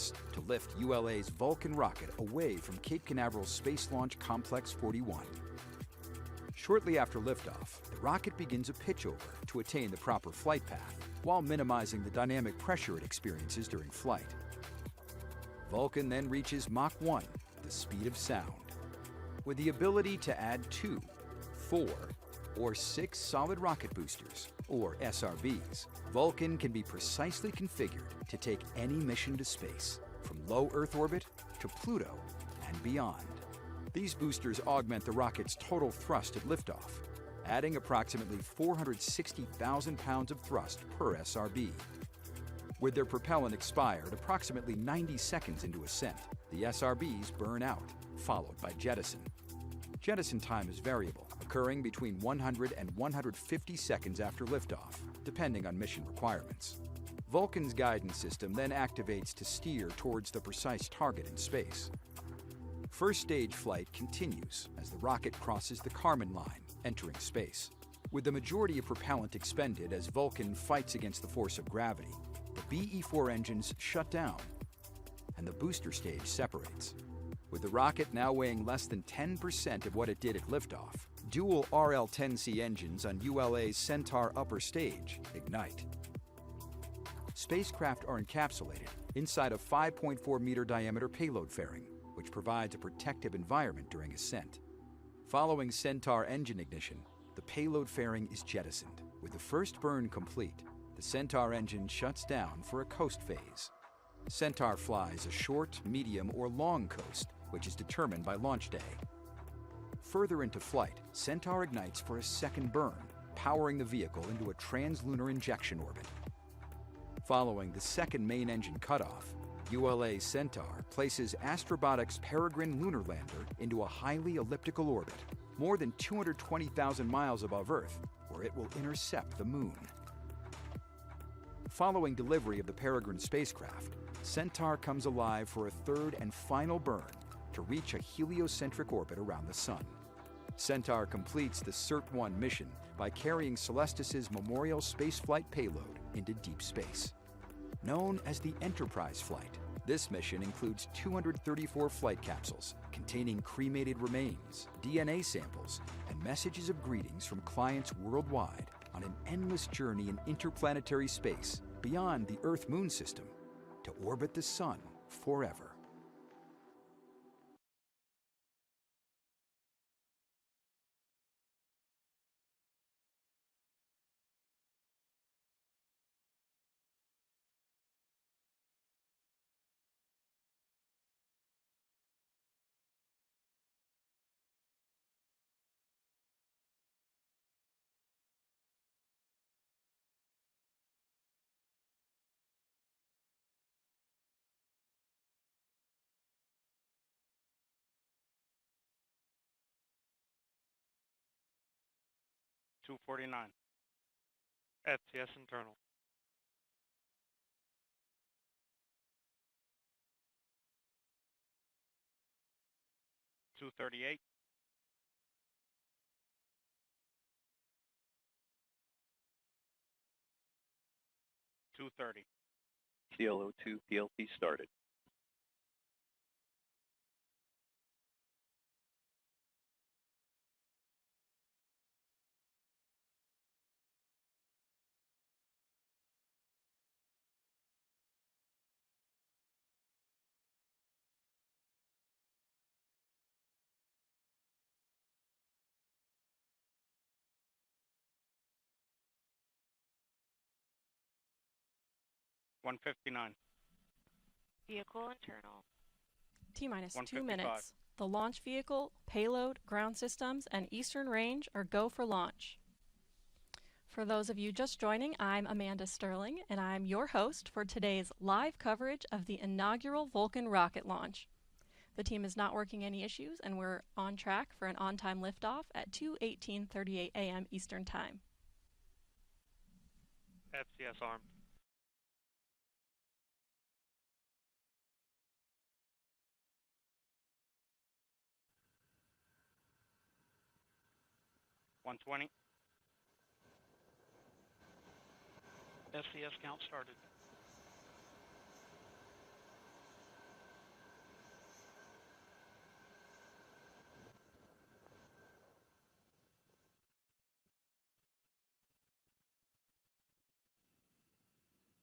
thrust to lift ULA's Vulcan rocket away from Cape Canaveral Space Launch Complex 41. Shortly after liftoff, the rocket begins a pitchover to attain the proper flight path, while minimizing the dynamic pressure it experiences during flight. Vulcan then reaches Mach 1, the speed of sound. With the ability to add 2, 4, or 6 solid rocket boosters, or SRBs, Vulcan can be precisely configured to take any mission to space, from low Earth orbit to Pluto and beyond. These boosters augment the rocket's total thrust at liftoff, adding approximately 460,000 pounds of thrust per SRB. With their propellant expired approximately 90 seconds into ascent, the SRBs burn out, followed by jettison. Jettison time is variable, occurring between 100 and 150 seconds after liftoff, depending on mission requirements. Vulcan's guidance system then activates to steer towards the precise target in space. First stage flight continues as the rocket crosses the Kármán line, entering space. With the majority of propellant expended as Vulcan fights against the force of gravity, the BE-4 engines shut down, and the booster stage separates. With the rocket now weighing less than 10% of what it did at liftoff, dual RL-10C engines on ULA's Centaur upper stage ignite. Spacecraft are encapsulated inside a 5.4-meter diameter payload fairing, which provides a protective environment during ascent. Following Centaur engine ignition, the payload fairing is jettisoned. With the first burn complete, the Centaur engine shuts down for a coast phase. Centaur flies a short, medium, or long coast, which is determined by launch day. Further into flight, Centaur ignites for a second burn, powering the vehicle into a translunar injection orbit. Following the second main engine cutoff, ULA Centaur places Astrobotic's Peregrine lunar lander into a highly elliptical orbit, more than 220,000 miles above Earth, where it will intercept the Moon. Following delivery of the Peregrine spacecraft, Centaur comes alive for a third and final burn to reach a heliocentric orbit around the Sun. Centaur completes the CERT-1 mission by carrying Celestis' Memorial spaceflight payload into deep space. Known as the Enterprise flight, this mission includes 234 flight capsules containing cremated remains, DNA samples, and messages of greetings from clients worldwide on an endless journey in interplanetary space beyond the Earth-Moon system to orbit the Sun forever. $249. FTS internal. $238. $230. CLO2 PLP started. $159. Vehicle internal. T-minus 2 155. minutes. The launch vehicle, payload, ground systems, and eastern range are go for launch. For those of you just joining, I'm Amanda Sterling, and I'm your host for today's live coverage of the inaugural Vulcan rocket launch. The team is not working any issues, and we're on track for an on-time liftoff at 2:18:38 a.m. Eastern Time. FCS armed. $120. FCS count started.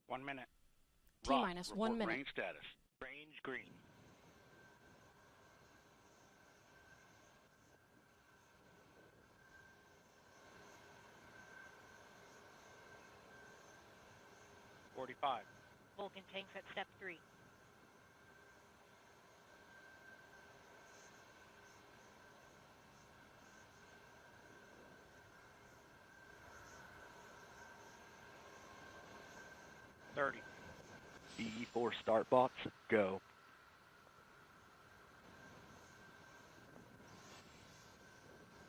1 minute. T-minus 1 minute. Range status. Range green. .45. Vulcan tanks at step 3. .30. BE4 start box, go.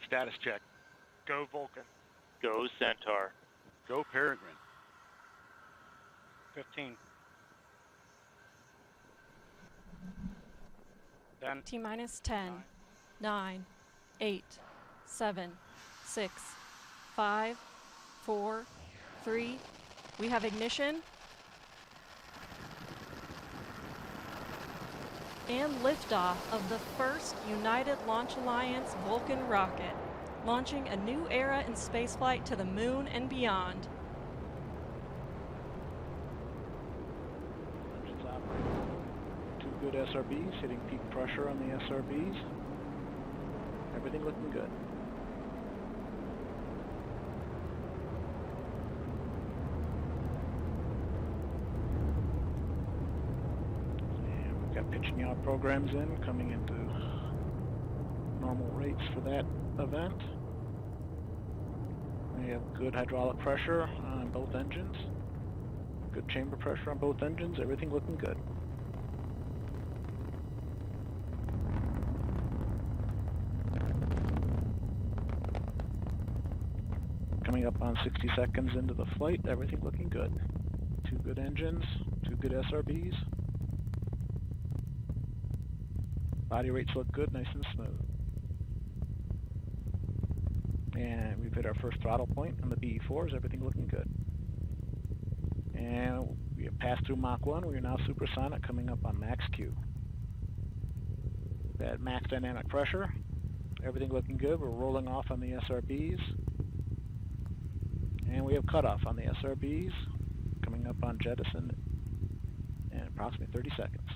Status check. Go Vulcan. Go Centaur. Go Peregrine. 15. 10. T-minus 10, 9, 8, 7, 6, 5, 4, 3. We have ignition. And liftoff of the first United Launch Alliance Vulcan rocket, launching a new era in spaceflight to the moon and beyond. Engines operating. 2 good SRBs, hitting peak pressure on the SRBs. Everything looking good. And we've got pitching yaw programs in, coming into normal rates for that event. We have good hydraulic pressure on both engines. Good chamber pressure on both engines, everything looking good. Coming up on 60 seconds into the flight, everything looking good. 2 good engines, 2 good SRBs. Body rates look good, nice and smooth. And we've hit our first throttle point on the BE4s, everything looking good. And we have passed through Mach 1, we are now supersonic, coming up on max Q. We've had max dynamic pressure, everything looking good, we're rolling off on the SRBs. And we have cutoff on the SRBs, coming up on jettison in approximately 30 seconds.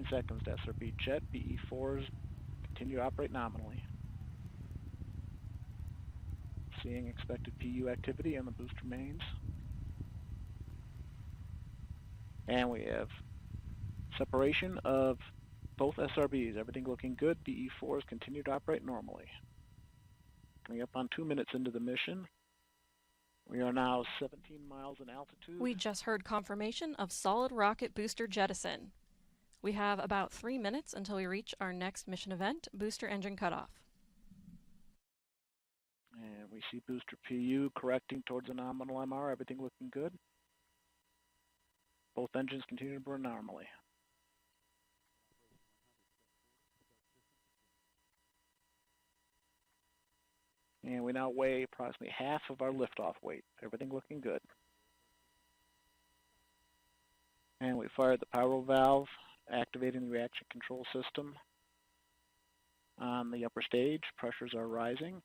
Seconds to SRB jet. BE4s continue to operate nominally. Seeing expected PU activity on the booster mains. And we have separation of both SRBs. Everything looking good. BE4s continue to operate normally. Coming up on 2 minutes into the mission. We are now 17 miles in altitude. We just heard confirmation of solid rocket booster jettison. We have about 3 minutes until we reach our next mission event, booster engine cutoff. And we see booster PU correcting towards a nominal MR, everything looking good. Both engines continue to burn normally. And we now weigh approximately half of our liftoff weight, everything looking good. And we fired the pyro valve, activating the reaction control system on the upper stage. Pressures are rising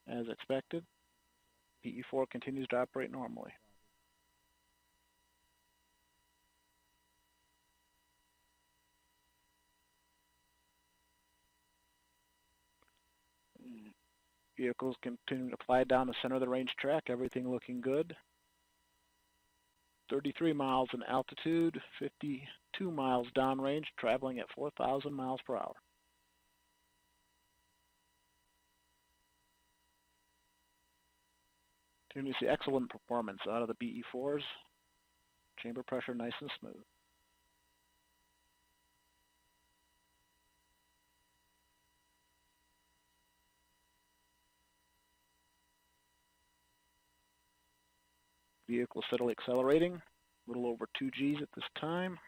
as expected. PE4 continues to operate normally. Vehicles continue to fly down the center of the range track, everything looking good. 33 miles in altitude, 52 miles downrange, traveling at 4,000 miles per hour. Continue to see excellent performance out of the BE4s. Chamber pressure nice and smooth. Vehicle steadily accelerating, a little over 2 Gs at this time.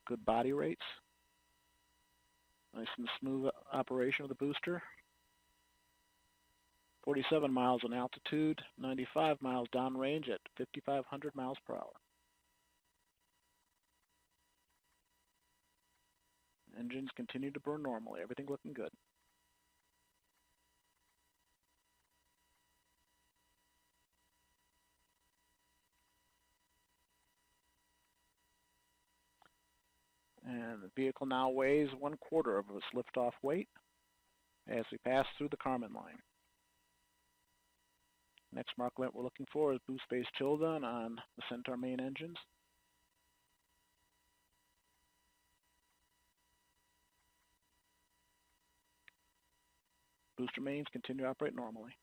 Good body rates. Nice and smooth operation of the booster. 47 miles in altitude, 95 miles downrange at 5,500 miles per hour. Engines continue to burn normally, everything looking good. vehicle now weighs 1/4 of its liftoff weight as we pass through the Kármán line. Next mark light we're looking for is boost phase chill down on the Centaur main engines. Booster mains continue to operate normally.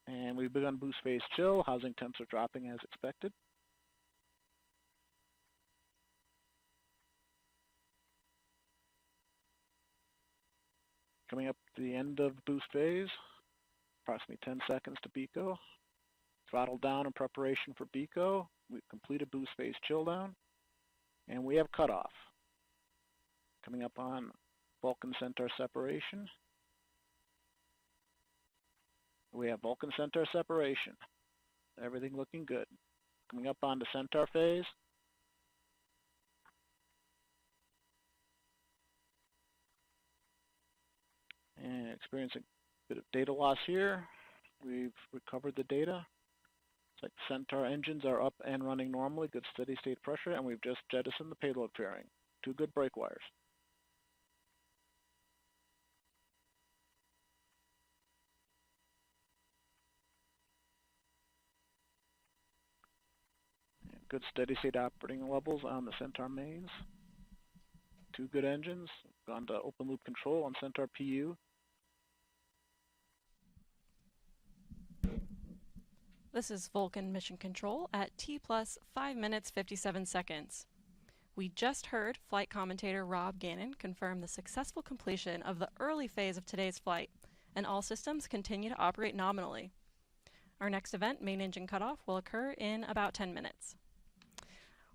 And we've begun boost phase chill. Housing temps are dropping as expected. Coming up to the end of boost phase, approximately 10 seconds to BECO. Throttle down in preparation for BECO. We've completed boost phase chill down, and we have cutoff. Coming up on Vulcan Centaur separation. We have Vulcan Centaur separation. Everything looking good. Coming up on the Centaur phase. And experiencing a bit of data loss here. We've recovered the data. It's like Centaur engines are up and running normally, good steady state pressure, and we've just jettisoned the payload fairing. 2 good brake wires. And good steady state operating levels on the Centaur mains. 2 good engines. Gone to open loop control on Centaur PU. This is Vulcan Mission Control at T plus 5 minutes 57 seconds. We just heard flight commentator Rob Gannon confirm the successful completion of the early phase of today's flight, and all systems continue to operate nominally. Our next event, main engine cutoff, will occur in about 10 minutes.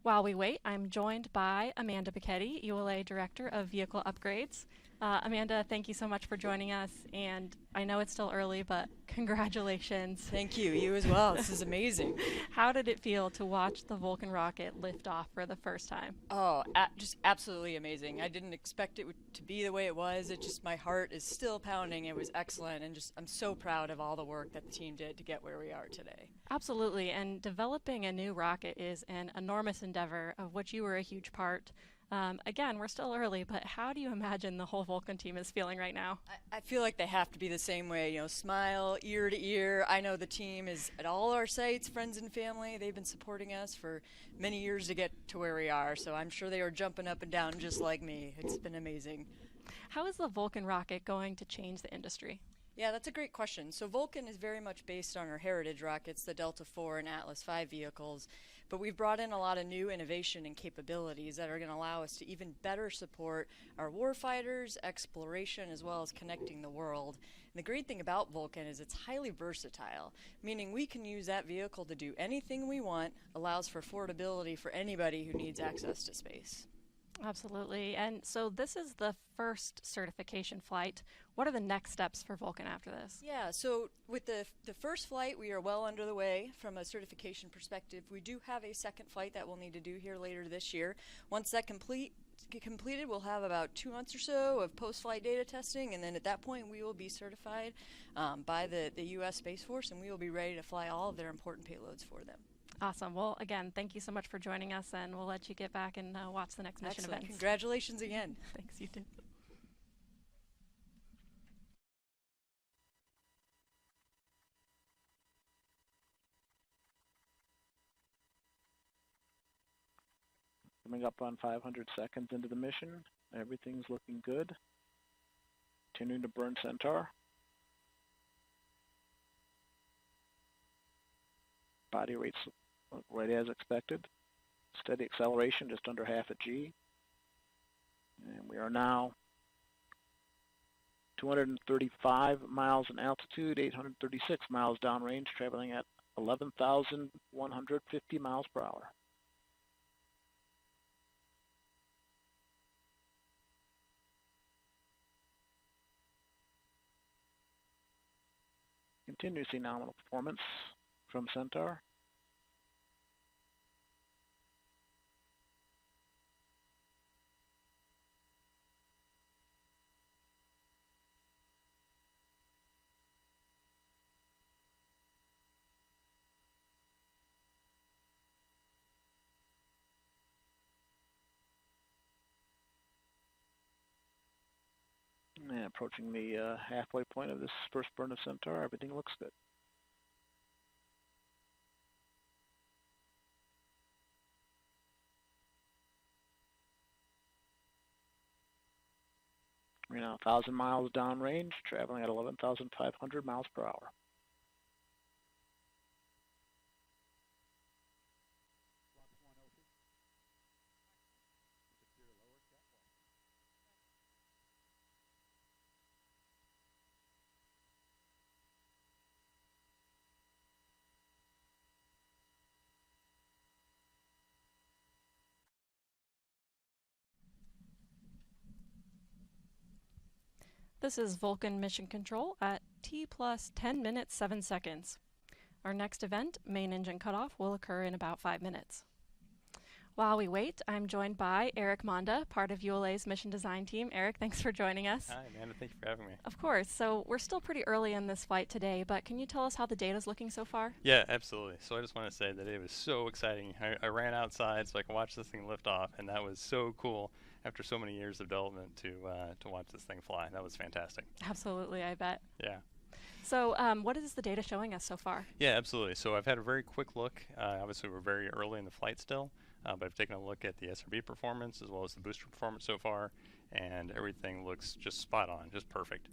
While we wait, I'm joined by Amanda Bicchetti, ULA Director of Vehicle Upgrades. Amanda, thank you so much for joining us, and I know it's still early, but congratulations. Thank you. You as well. This is amazing. How did it feel to watch the Vulcan rocket lift off for the first time? Oh, just absolutely amazing. I didn't expect it to be the way it was. It just, my heart is still pounding. It was excellent, and just I'm so proud of all the work that the team did to get where we are today. Absolutely, and developing a new rocket is an enormous endeavor of which you were a huge part. Again, we're still early, but how do you imagine the whole Vulcan team is feeling right now? I feel like they have to be the same way, you know, smile ear to ear. I know the team is at all our sites, friends and family. They've been supporting us for many years to get to where we are, so I'm sure they are jumping up and down just like me. It's been amazing. How is the Vulcan rocket going to change the industry? Yeah, that's a great question. So Vulcan is very much based on our heritage rockets, the Delta IV and Atlas V vehicles, but we've brought in a lot of new innovation and capabilities that are going to allow us to even better support our warfighters, exploration, as well as connecting the world. And the great thing about Vulcan is it's highly versatile, meaning we can use that vehicle to do anything we want, allows for affordability for anybody who needs access to space. Absolutely. And so this is the first certification flight. What are the next steps for Vulcan after this? Yeah, so with the first flight, we are well under the way from a certification perspective. We do have a second flight that we'll need to do here later this year. Once that completed, we'll have about 2 months or so of post-flight data testing, and then at that point we will be certified by the U.S. Space Force, and we will be ready to fly all of their important payloads for them. Awesome. Well, again, thank you so much for joining us, and we'll let you get back and watch the next mission Excellent. events. Congratulations again. Thanks, you too. Coming up on 500 seconds into the mission, everything's looking good. Continuing to burn Centaur. Body rates right as expected. Steady acceleration, just under half a G. And we are now 235 miles in altitude, 836 miles downrange, traveling at 11,150 miles per hour. Continue to see nominal performance from Centaur. approaching the halfway point of this first burn of Centaur. Everything looks good. We're now 1,000 miles downrange, traveling at 11,500 miles per hour. This is Vulcan Mission Control at T plus 10 minutes 7 seconds. Our next event, main engine cutoff, will occur in about 5 minutes. While we wait, I'm joined by Eric Monda, part of ULA's mission design team. Eric, thanks for joining us. Hi, Amanda. Thank you for having me. Of course. So we're still pretty early in this flight today, but can you tell us how the data's looking so far? Yeah, absolutely. So I just want to say that it was so exciting. I ran outside so I could watch this thing lift off, and that was so cool after so many years of development to watch this thing fly. That was fantastic. Absolutely, I bet. Yeah. So what is the data showing us so far? Yeah, absolutely. So I've had a very quick look. Obviously, we're very early in the flight still, but I've taken a look at the SRB performance as well as the booster performance so far, and everything looks just spot on, just perfect.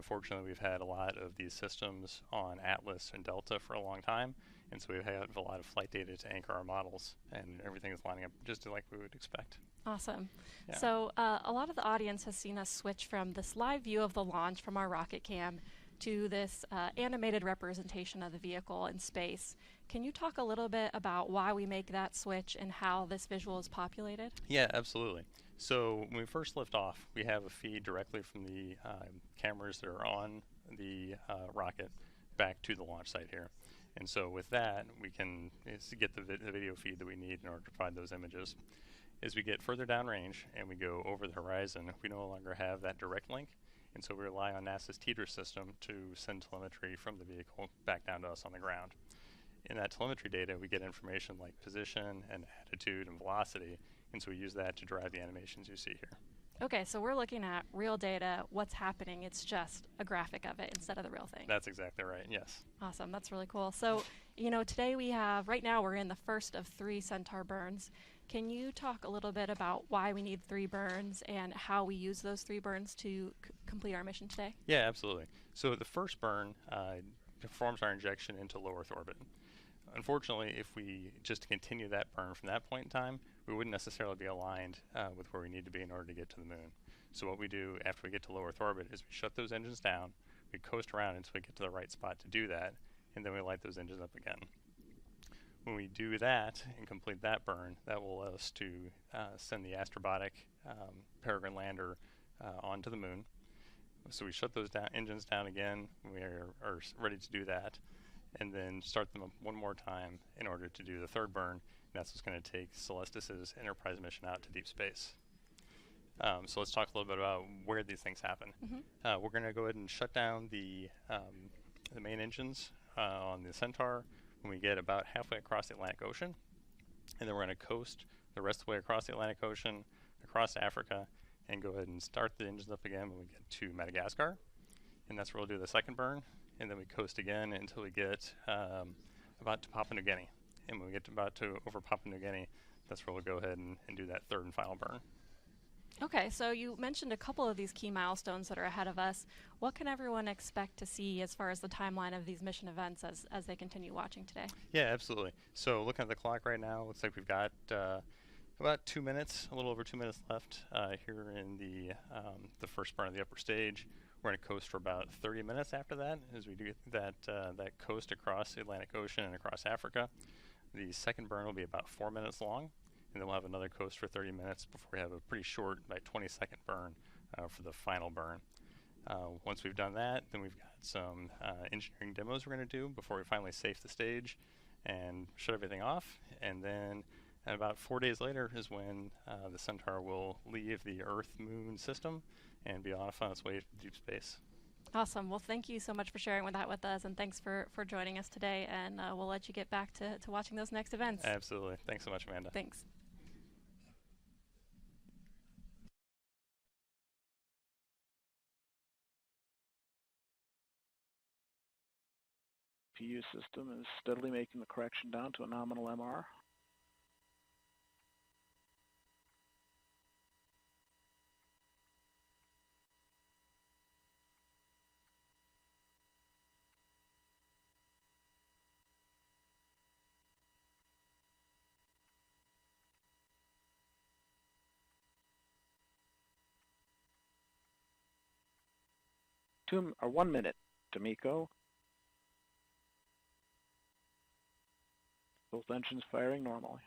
Fortunately, we've had a lot of these systems on Atlas and Delta for a long time, and so we've had a lot of flight data to anchor our models, and everything is lining up just like we would expect. Awesome. Yeah. So a lot of the audience has seen us switch from this live view of the launch from our rocket cam to this animated representation of the vehicle in space. Can you talk a little bit about why we make that switch and how this visual is populated? Yeah, absolutely. So when we first lift off, we have a feed directly from the cameras that are on the rocket back to the launch site here. And so with that, we can get the video feed that we need in order to provide those images. As we get further downrange and we go over the horizon, we no longer have that direct link. And so we rely on NASA's TDRS system to send telemetry from the vehicle back down to us on the ground. In that telemetry data, we get information like position and attitude and velocity, and so we use that to drive the animations you see here. Okay, so we're looking at real data, what's happening, it's just a graphic of it instead of the real thing. That's exactly right, yes. Awesome, that's really cool. So, today right now we're in the first of 3 Centaur burns. Can you talk a little bit about why we need 3 burns and how we use those 3 burns to complete our mission today? Yeah, absolutely. So the first burn performs our injection into low Earth orbit. Unfortunately, if we just continue that burn from that point in time, we wouldn't necessarily be aligned with where we need to be in order to get to the moon. So what we do after we get to low Earth orbit is we shut those engines down, we coast around until we get to the right spot to do that, and then we light those engines up again. When we do that and complete that burn, that will allow us to send the Astrobotic Peregrine lander onto the moon. So we shut those engines down again. We are ready to do that, and then start them up one more time in order to do the third burn. And that's what's going to take Celestis' Enterprise mission out to deep space. So let's talk a little bit about where these things happen. We're going to go ahead and shut down the main engines on the Centaur when we get about halfway across the Atlantic Ocean, and then we're going to coast the rest of the way across the Atlantic Ocean, across Africa, and go ahead and start the engines up again when we get to Madagascar. And that's where we'll do the second burn, and then we coast again until we get about to Papua New Guinea. And when we get over Papua New Guinea, that's where we'll go ahead and do that third and final burn. Okay, so you mentioned a couple of these key milestones that are ahead of us. What can everyone expect to see as far as the timeline of these mission events as they continue watching today? Yeah, absolutely. So looking at the clock right now, looks like we've got about 2 minutes, a little over 2 minutes left here in the first burn of the upper stage. We're going to coast for about 30 minutes after that as we do that coast across the Atlantic Ocean and across Africa. The second burn will be about 4 minutes long, and then we'll have another coast for 30 minutes before we have a pretty short, like 20-second burn for the final burn. Once we've done that, then we've got some engineering demos we're going to do before we finally safe the stage and shut everything off. And then about 4 days later is when the Centaur will leave the Earth-Moon system and be off on its way to deep space. Awesome. Well, thank you so much for sharing that with us, and thanks for joining us today. And we'll let you get back to watching those next events. Absolutely. Thanks so much, Amanda. Thanks. CPU system is steadily making the correction down to a nominal MR. Or 1 minute, D'Amico. Both engines firing normally.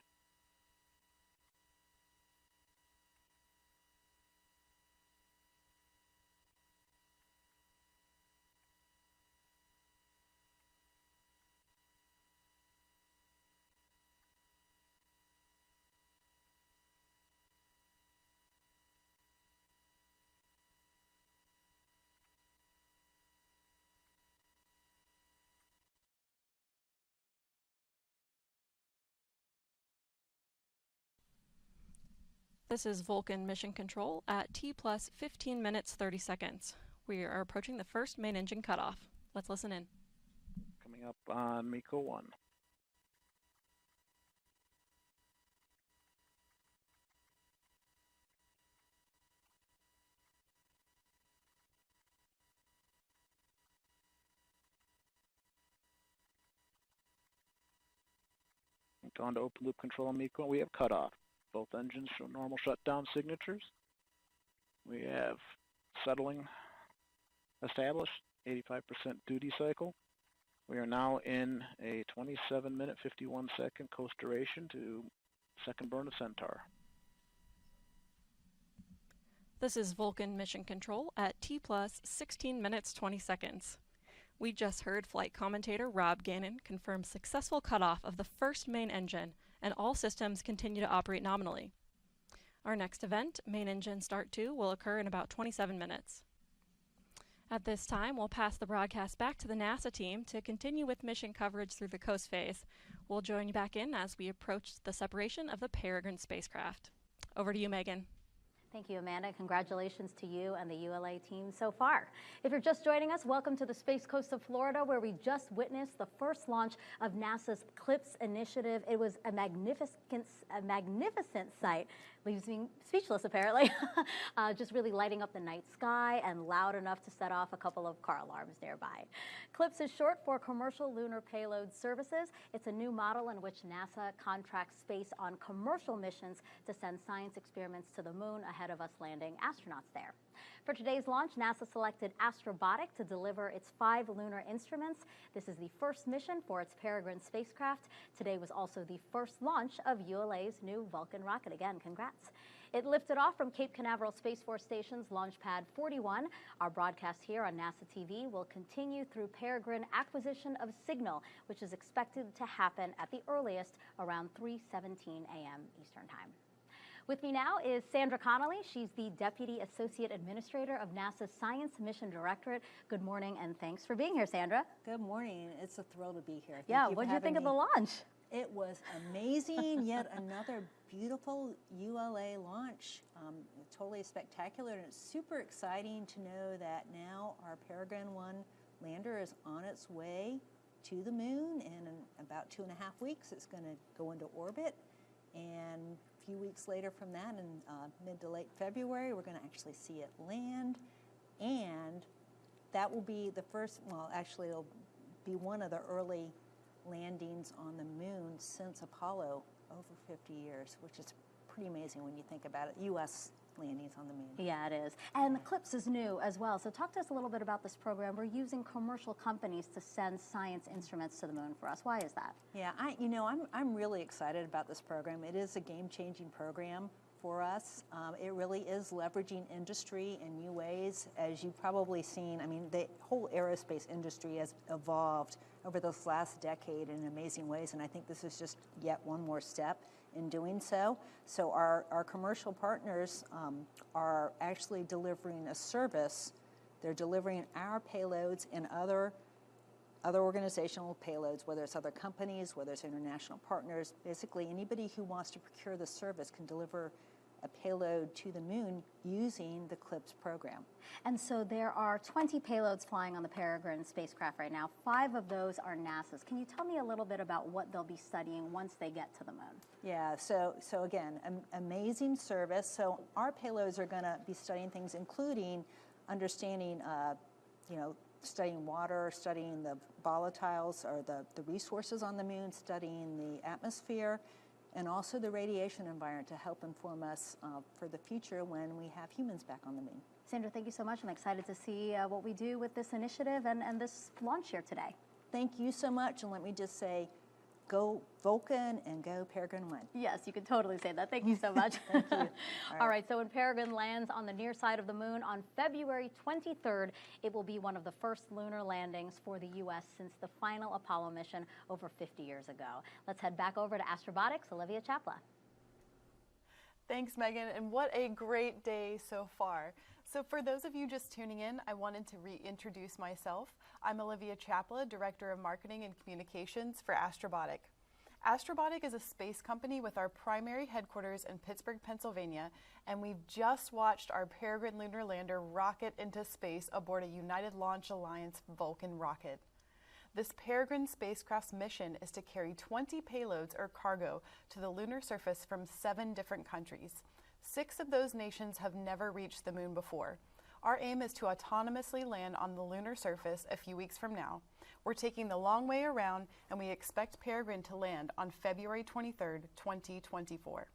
This is Vulcan Mission Control at T plus 15 minutes 30 seconds. We are approaching the first main engine cutoff. Let's listen in. Coming up on MECO 1. On to open loop control on MECO. We have cutoff. Both engines show normal shutdown signatures. We have settling established, 85% duty cycle. We are now in a 27-minute, 51-second coast duration to second burn of Centaur. This is Vulcan Mission Control at T plus 16 minutes 20 seconds. We just heard flight commentator Rob Gannon confirm successful cutoff of the first main engine, and all systems continue to operate nominally. Our next event, main engine start 2, will occur in about 27 minutes. At this time, we'll pass the broadcast back to the NASA team to continue with mission coverage through the coast phase. We'll join you back in as we approach the separation of the Peregrine spacecraft. Over to you, Megan. Thank you, Amanda. Congratulations to you and the ULA team so far. If you're just joining us, welcome to the Space Coast of Florida, where we just witnessed the first launch of NASA's CLPS initiative. It was a magnificent sight. Leaves me speechless, apparently. Just really lighting up the night sky and loud enough to set off a couple of car alarms nearby. CLPS is short for Commercial Lunar Payload Services. It's a new model in which NASA contracts space on commercial missions to send science experiments to the moon ahead of us landing astronauts there. For today's launch, NASA selected Astrobotic to deliver its 5 lunar instruments. This is the first mission for its Peregrine spacecraft. Today was also the first launch of ULA's new Vulcan rocket. Again, congrats. It lifted off from Cape Canaveral Space Force Station's Launch Pad 41. Our broadcast here on NASA TV will continue through Peregrine acquisition of signal, which is expected to happen at the earliest around 3:17 a.m. Eastern Time. With me now is Sandra Connolly. She's the Deputy Associate Administrator of NASA's Science Mission Directorate. Good morning, and thanks for being here, Sandra. Good morning. It's a thrill to be here. Yeah, what did you think of the launch? It was amazing. Yet another beautiful ULA launch. Totally spectacular, and it's super exciting to know that now our Peregrine 1 lander is on its way to the moon, and in about 2.5 weeks it's going to go into orbit. And a few weeks later from that, in mid to late February, we're going to actually see it land. And that will be the first, well, actually it'll be one of the early landings on the moon since Apollo, over 50 years, which is pretty amazing when you think about it. U.S. landings on the moon. Yeah, it is. And the CLPS is new as well. So talk to us a little bit about this program. We're using commercial companies to send science instruments to the moon for us. Why is that? Yeah, I'm really excited about this program. It is a game-changing program for us. It really is leveraging industry in new ways. As you've probably seen, I mean, the whole aerospace industry has evolved over this last decade in amazing ways, and I think this is just yet one more step in doing so. So our commercial partners are actually delivering a service. They're delivering our payloads and other organizational payloads, whether it's other companies, whether it's international partners. Basically, anybody who wants to procure the service can deliver a payload to the moon using the CLPS program. And so there are 20 payloads flying on the Peregrine spacecraft right now. 5 of those are NASA's. Can you tell me a little bit about what they'll be studying once they get to the moon? Yeah, so again, amazing service. So our payloads are going to be studying things, including understanding, studying water, studying the volatiles or the resources on the moon, studying the atmosphere, and also the radiation environment to help inform us for the future when we have humans back on the moon. Sandra, thank you so much. I'm excited to see what we do with this initiative and this launch here today. Thank you so much, and let me just say, go Vulcan and go Peregrine 1. Yes, you can totally say that. Thank you so much. Thank you. All right, so when Peregrine lands on the near side of the moon on February 23rd, it will be one of the first lunar landings for the U.S. since the final Apollo mission over 50 years ago. Let's head back over to Astrobotic's Olivia Chapla. Thanks, Megan, and what a great day so far. So for those of you just tuning in, I wanted to reintroduce myself. I'm Olivia Chapla, Director of Marketing and Communications for Astrobotic. Astrobotic is a space company with our primary headquarters in Pittsburgh, Pennsylvania, and we've just watched our Peregrine lunar lander rocket into space aboard a United Launch Alliance Vulcan rocket. This Peregrine spacecraft's mission is to carry 20 payloads or cargo to the lunar surface from 7 different countries. 6 of those nations have never reached the moon before. Our aim is to autonomously land on the lunar surface a few weeks from now. We're taking the long way around, and we expect Peregrine to land on February 23rd, 2024.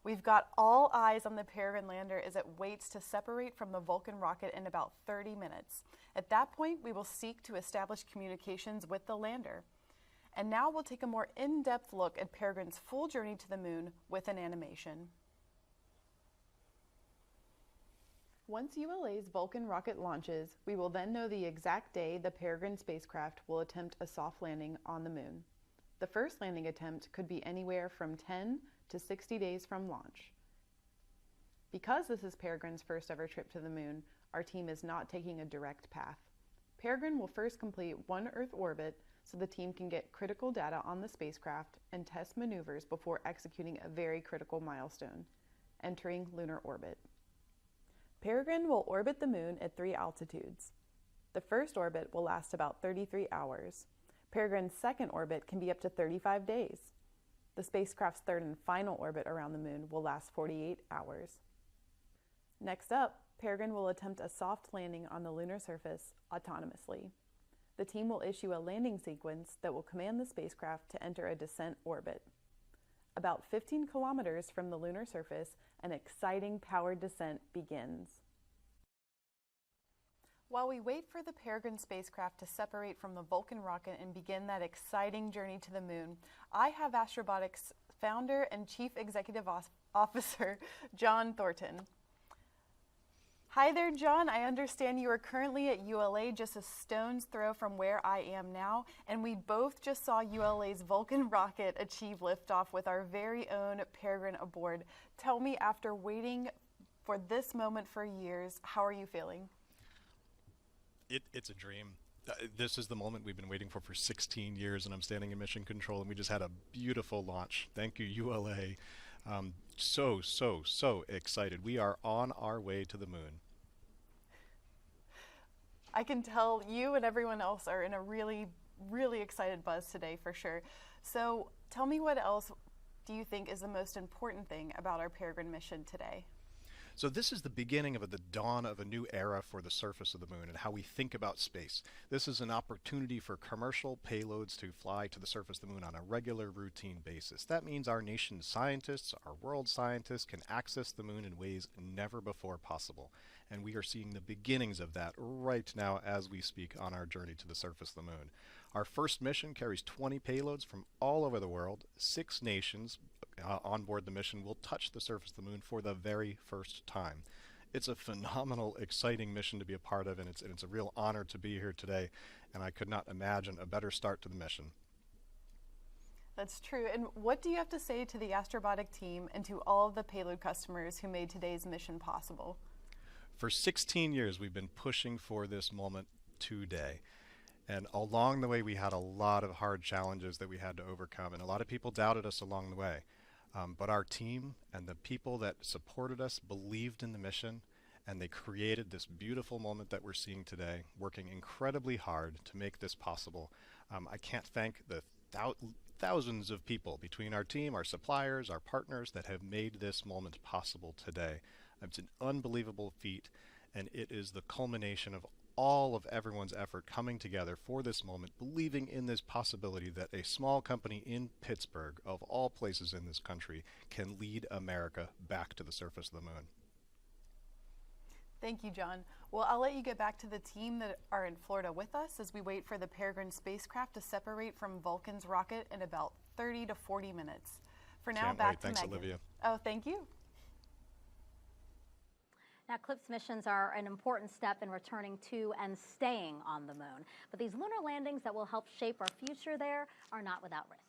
We've got all eyes on the Peregrine lander as it waits to separate from the Vulcan rocket in about 30 minutes. At that point, we will seek to establish communications with the lander. And now we'll take a more in-depth look at Peregrine's full journey to the moon with an animation. Once ULA's Vulcan rocket launches, we will then know the exact day the Peregrine spacecraft will attempt a soft landing on the moon. The first landing attempt could be anywhere from 10 to 60 days from launch. Because this is Peregrine's first ever trip to the moon, our team is not taking a direct path. Peregrine will first complete one Earth orbit so the team can get critical data on the spacecraft and test maneuvers before executing a very critical milestone, entering lunar orbit. Peregrine will orbit the moon at 3 altitudes. The first orbit will last about 33 hours. Peregrine's second orbit can be up to 35 days. The spacecraft's third and final orbit around the moon will last 48 hours. Next up, Peregrine will attempt a soft landing on the lunar surface autonomously. The team will issue a landing sequence that will command the spacecraft to enter a descent orbit. About 15 kilometers from the lunar surface, an exciting powered descent begins. While we wait for the Peregrine spacecraft to separate from the Vulcan rocket and begin that exciting journey to the moon, I have Astrobotic's founder and Chief Executive Officer, John Thornton. Hi there, John. I understand you are currently at ULA, just a stone's throw from where I am now, and we both just saw ULA's Vulcan rocket achieve liftoff with our very own Peregrine aboard. Tell me, after waiting for this moment for years, how are you feeling? It's a dream. This is the moment we've been waiting for 16 years, and I'm standing in mission control, and we just had a beautiful launch. Thank you, ULA. So excited. We are on our way to the moon. I can tell you and everyone else are in a really excited buzz today for sure. So tell me, what else do you think is the most important thing about our Peregrine mission today? So this is the beginning of the dawn of a new era for the surface of the moon and how we think about space. This is an opportunity for commercial payloads to fly to the surface of the moon on a regular, routine basis. That means our nation's scientists, our world scientists, can access the moon in ways never before possible. And we are seeing the beginnings of that right now as we speak on our journey to the surface of the moon. Our first mission carries 20 payloads from all over the world. 6 nations on board the mission will touch the surface of the moon for the very first time. It's a phenomenal, exciting mission to be a part of, and it's a real honor to be here today, and I could not imagine a better start to the mission. That's true. And what do you have to say to the Astrobotic team and to all of the payload customers who made today's mission possible? For 16 years, we've been pushing for this moment today. And along the way, we had a lot of hard challenges that we had to overcome, and a lot of people doubted us along the way. But our team and the people that supported us believed in the mission, and they created this beautiful moment that we're seeing today, working incredibly hard to make this possible. I can't thank the thousands of people between our team, our suppliers, our partners that have made this moment possible today. It's an unbelievable feat, and it is the culmination of all of everyone's effort coming together for this moment, believing in this possibility that a small company in Pittsburgh, of all places in this country, can lead America back to the surface of the moon. Thank you, John. Well, I'll let you get back to the team that are in Florida with us as we wait for the Peregrine spacecraft to separate from Vulcan's rocket in about 30 to 40 minutes. For now, Can't back wait. to Thanks, Megan. Olivia. Oh, thank you. Now, CLPS missions are an important step in returning to and staying on the moon. But these lunar landings that will help shape our future there are not without risks.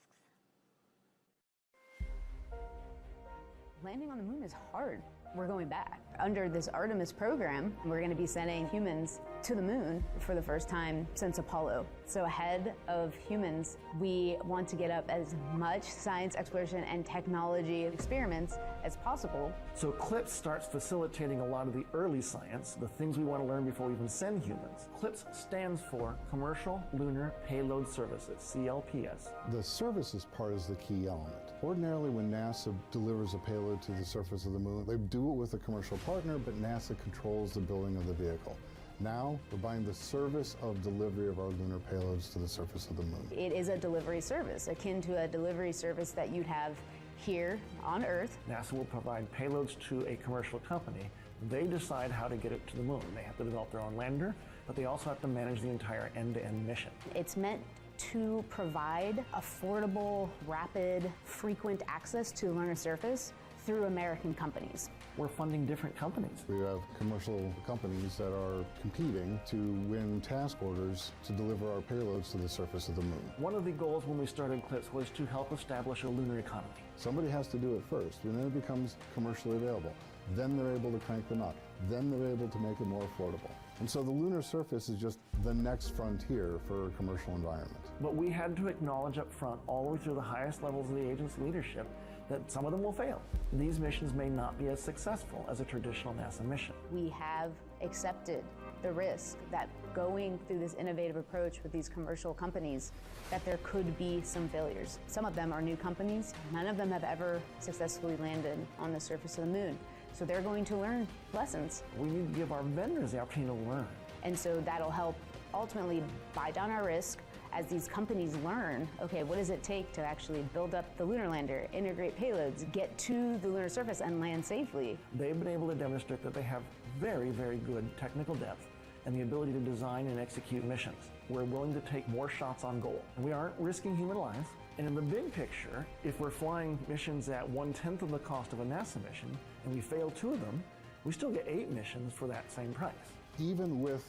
Landing on the moon is hard. We're going back. Under this Artemis program, we're going to be sending humans to the moon for the first time since Apollo. So ahead of humans, we want to get up as much science, exploration, and technology experiments as possible. So CLPS starts facilitating a lot of the early science, the things we want to learn before we even send humans. CLPS stands for Commercial Lunar Payload Services, CLPS. The services part is the key element. Ordinarily, when NASA delivers a payload to the surface of the moon, they do it with a commercial partner, but NASA controls the building of the vehicle. Now, we're buying the service of delivery of our lunar payloads to the surface of the moon. It is a delivery service, akin to a delivery service that you'd have here on Earth. NASA will provide payloads to a commercial company. They decide how to get it to the moon. They have to develop their own lander, but they also have to manage the entire end-to-end mission. It's meant to provide affordable, rapid, frequent access to the lunar surface through American companies. We're funding different companies. We have commercial companies that are competing to win task orders to deliver our payloads to the surface of the moon. One of the goals when we started CLPS was to help establish a lunar economy. Somebody has to do it first, and then it becomes commercially available. Then they're able to crank them up. Then they're able to make it more affordable. And so the lunar surface is just the next frontier for a commercial environment. But we had to acknowledge up front, all the way through the highest levels of the agency leadership, that some of them will fail. These missions may not be as successful as a traditional NASA mission. We have accepted the risk that going through this innovative approach with these commercial companies, that there could be some failures. Some of them are new companies. None of them have ever successfully landed on the surface of the moon. So they're going to learn lessons. We need to give our vendors the opportunity to learn. And so that'll help ultimately buy down our risk as these companies learn, okay, what does it take to actually build up the lunar lander, integrate payloads, get to the lunar surface and land safely. They've been able to demonstrate that they have very, very good technical depth and the ability to design and execute missions. We're willing to take more shots on goal. And we aren't risking human lives. And in the big picture, if we're flying missions at 1/10 of the cost of a NASA mission, and we fail 2 of them, we still get 8 missions for that same price. Even with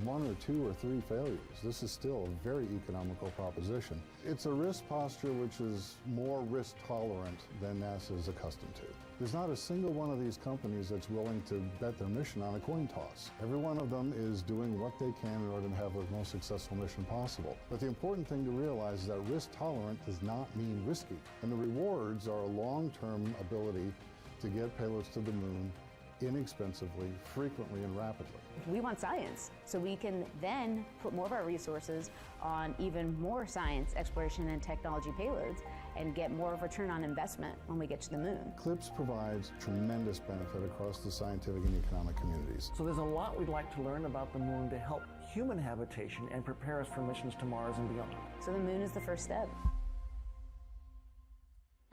1 or 2 or 3 failures, this is still a very economical proposition. It's a risk posture which is more risk tolerant than NASA is accustomed to. There's not a single one of these companies that's willing to bet their mission on a coin toss. Every one of them is doing what they can in order to have the most successful mission possible. But the important thing to realize is that risk tolerant does not mean risky. And the rewards are a long-term ability to get payloads to the moon inexpensively, frequently, and rapidly. We want science, so we can then put more of our resources on even more science, exploration, and technology payloads and get more of a return on investment when we get to the moon. CLPS provides tremendous benefit across the scientific and economic communities. So there's a lot we'd like to learn about the moon to help human habitation and prepare us for missions to Mars and beyond. So the moon is the first step.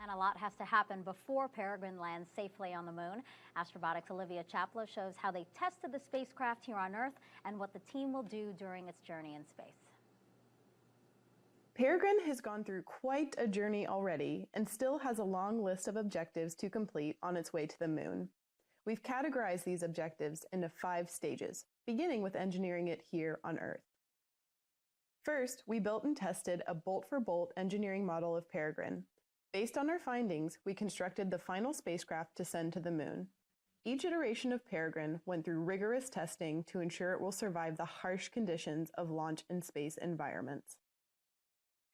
And a lot has to happen before Peregrine lands safely on the moon. Astrobotic's Olivia Chapla shows how they tested the spacecraft here on Earth and what the team will do during its journey in space. Peregrine has gone through quite a journey already and still has a long list of objectives to complete on its way to the moon. We've categorized these objectives into 5 stages, beginning with engineering it here on Earth. First, we built and tested a bolt-for-bolt engineering model of Peregrine. Based on our findings, we constructed the final spacecraft to send to the moon. Each iteration of Peregrine went through rigorous testing to ensure it will survive the harsh conditions of launch and space environments.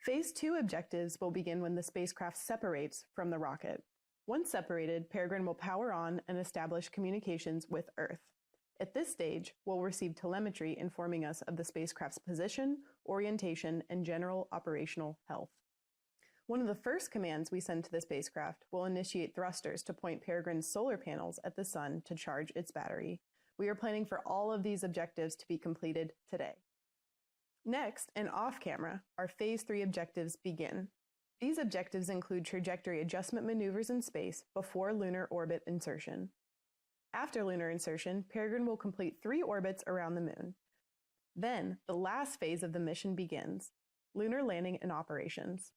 Phase 2 objectives will begin when the spacecraft separates from the rocket. Once separated, Peregrine will power on and establish communications with Earth. At this stage, we'll receive telemetry informing us of the spacecraft's position, orientation, and general operational health. One of the first commands we send to the spacecraft will initiate thrusters to point Peregrine's solar panels at the sun to charge its battery. We are planning for all of these objectives to be completed today. Next, and off camera, our Phase 3 objectives begin. These objectives include trajectory adjustment maneuvers in space before lunar orbit insertion. After lunar insertion, Peregrine will complete 3 orbits around the moon. Then, the last phase of the mission begins, lunar landing and operations.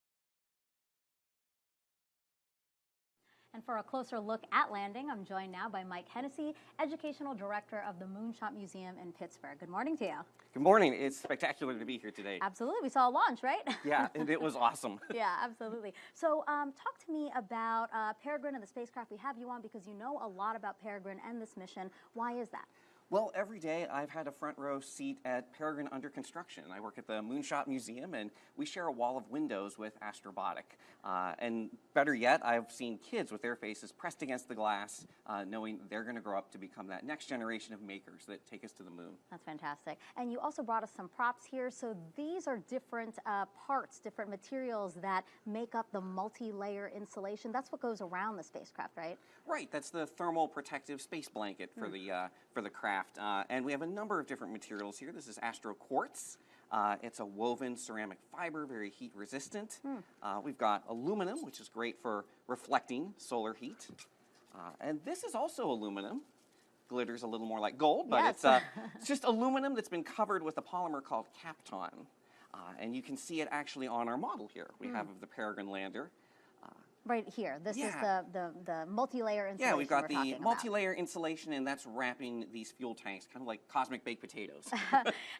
And for a closer look at landing, I'm joined now by Mike Hennessy, Educational Director of the Moonshot Museum in Pittsburgh. Good morning to you. Good morning. It's spectacular to be here today. Absolutely. We saw a launch, right? Yeah, and it was awesome. Yeah, absolutely. So talk to me about Peregrine and the spacecraft we have you on, because you know a lot about Peregrine and this mission. Why is that? Well, every day I've had a front row seat at Peregrine under construction. I work at the Moonshot Museum, and we share a wall of windows with Astrobotic. And better yet, I've seen kids with their faces pressed against the glass, knowing they're going to grow up to become that next generation of makers that take us to the moon. That's fantastic. And you also brought us some props here. So these are different parts, different materials that make up the multi-layer insulation. That's what goes around the spacecraft, right? Right. That's the thermal protective space blanket for the craft. And we have a number of different materials here. This is Astro Quartz. It's a woven ceramic fiber, very heat resistant. We've got aluminum, which is great for reflecting solar heat. And this is also aluminum. Glitters a little more like gold, but yes. It's just aluminum that's been covered with a polymer called Kapton. And you can see it actually on our model here. We have of the Peregrine lander. Right here. This is the multi-layer insulation. Yeah, we've got the multi-layer insulation, and that's wrapping these fuel tanks, kind of like cosmic baked potatoes.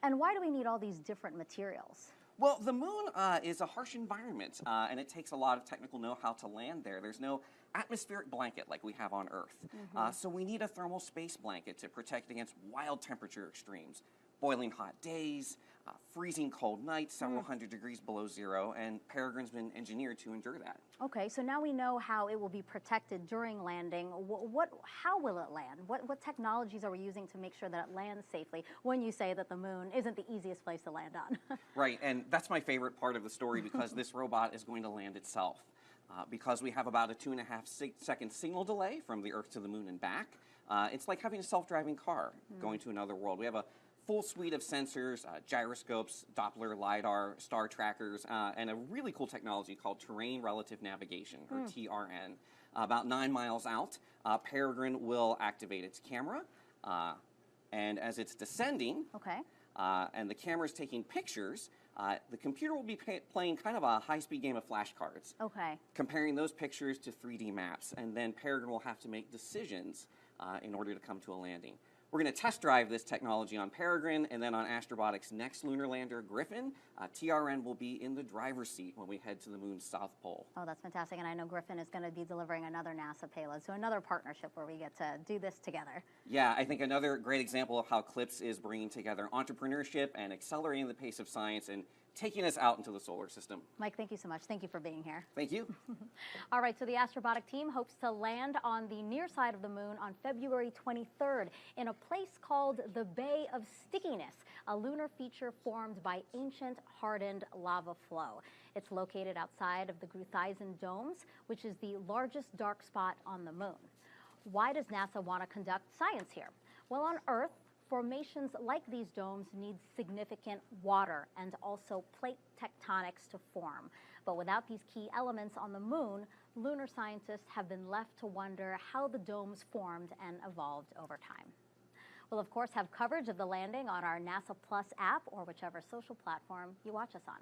And why do we need all these different materials? Well, the moon is a harsh environment, and it takes a lot of technical know-how to land there. There's no atmospheric blanket like we have on Earth. So we need a thermal space blanket to protect against wild temperature extremes, boiling hot days, freezing cold nights, several hundred degrees below zero, and Peregrine's been engineered to endure that. Okay, so now we know how it will be protected during landing. How will it land? What technologies are we using to make sure that it lands safely when you say that the moon isn't the easiest place to land on? Right, and that's my favorite part of the story, because this robot is going to land itself. Because we have about a 2.5 second signal delay from the Earth to the moon and back, it's like having a self-driving car going to another world. We have a full suite of sensors, gyroscopes, Doppler, LiDAR, star trackers, and a really cool technology called Terrain Relative Navigation, or TRN. About 9 miles out, Peregrine will activate its camera, and as it's descending, and the camera is taking pictures, the computer will be playing kind of a high-speed game of flashcards, comparing those pictures to 3D maps, and then Peregrine will have to make decisions in order to come to a landing. We're going to test drive this technology on Peregrine, and then on Astrobotic's next lunar lander, Griffin, TRN will be in the driver's seat when we head to the moon's south pole. Oh, that's fantastic. And I know Griffin is going to be delivering another NASA payload, so another partnership where we get to do this together. Yeah, I think another great example of how CLPS is bringing together entrepreneurship and accelerating the pace of science and taking us out into the solar system. Mike, thank you so much. Thank you for being here. Thank you. All right, so the Astrobotic team hopes to land on the near side of the moon on February 23rd in a place called the Bay of Stickiness, a lunar feature formed by ancient hardened lava flow. It's located outside of the Gruithuisen domes, which is the largest dark spot on the moon. Why does NASA want to conduct science here? Well, on Earth, formations like these domes need significant water and also plate tectonics to form. But without these key elements on the moon, lunar scientists have been left to wonder how the domes formed and evolved over time. We'll, of course, have coverage of the landing on our NASA Plus app or whichever social platform you watch us on.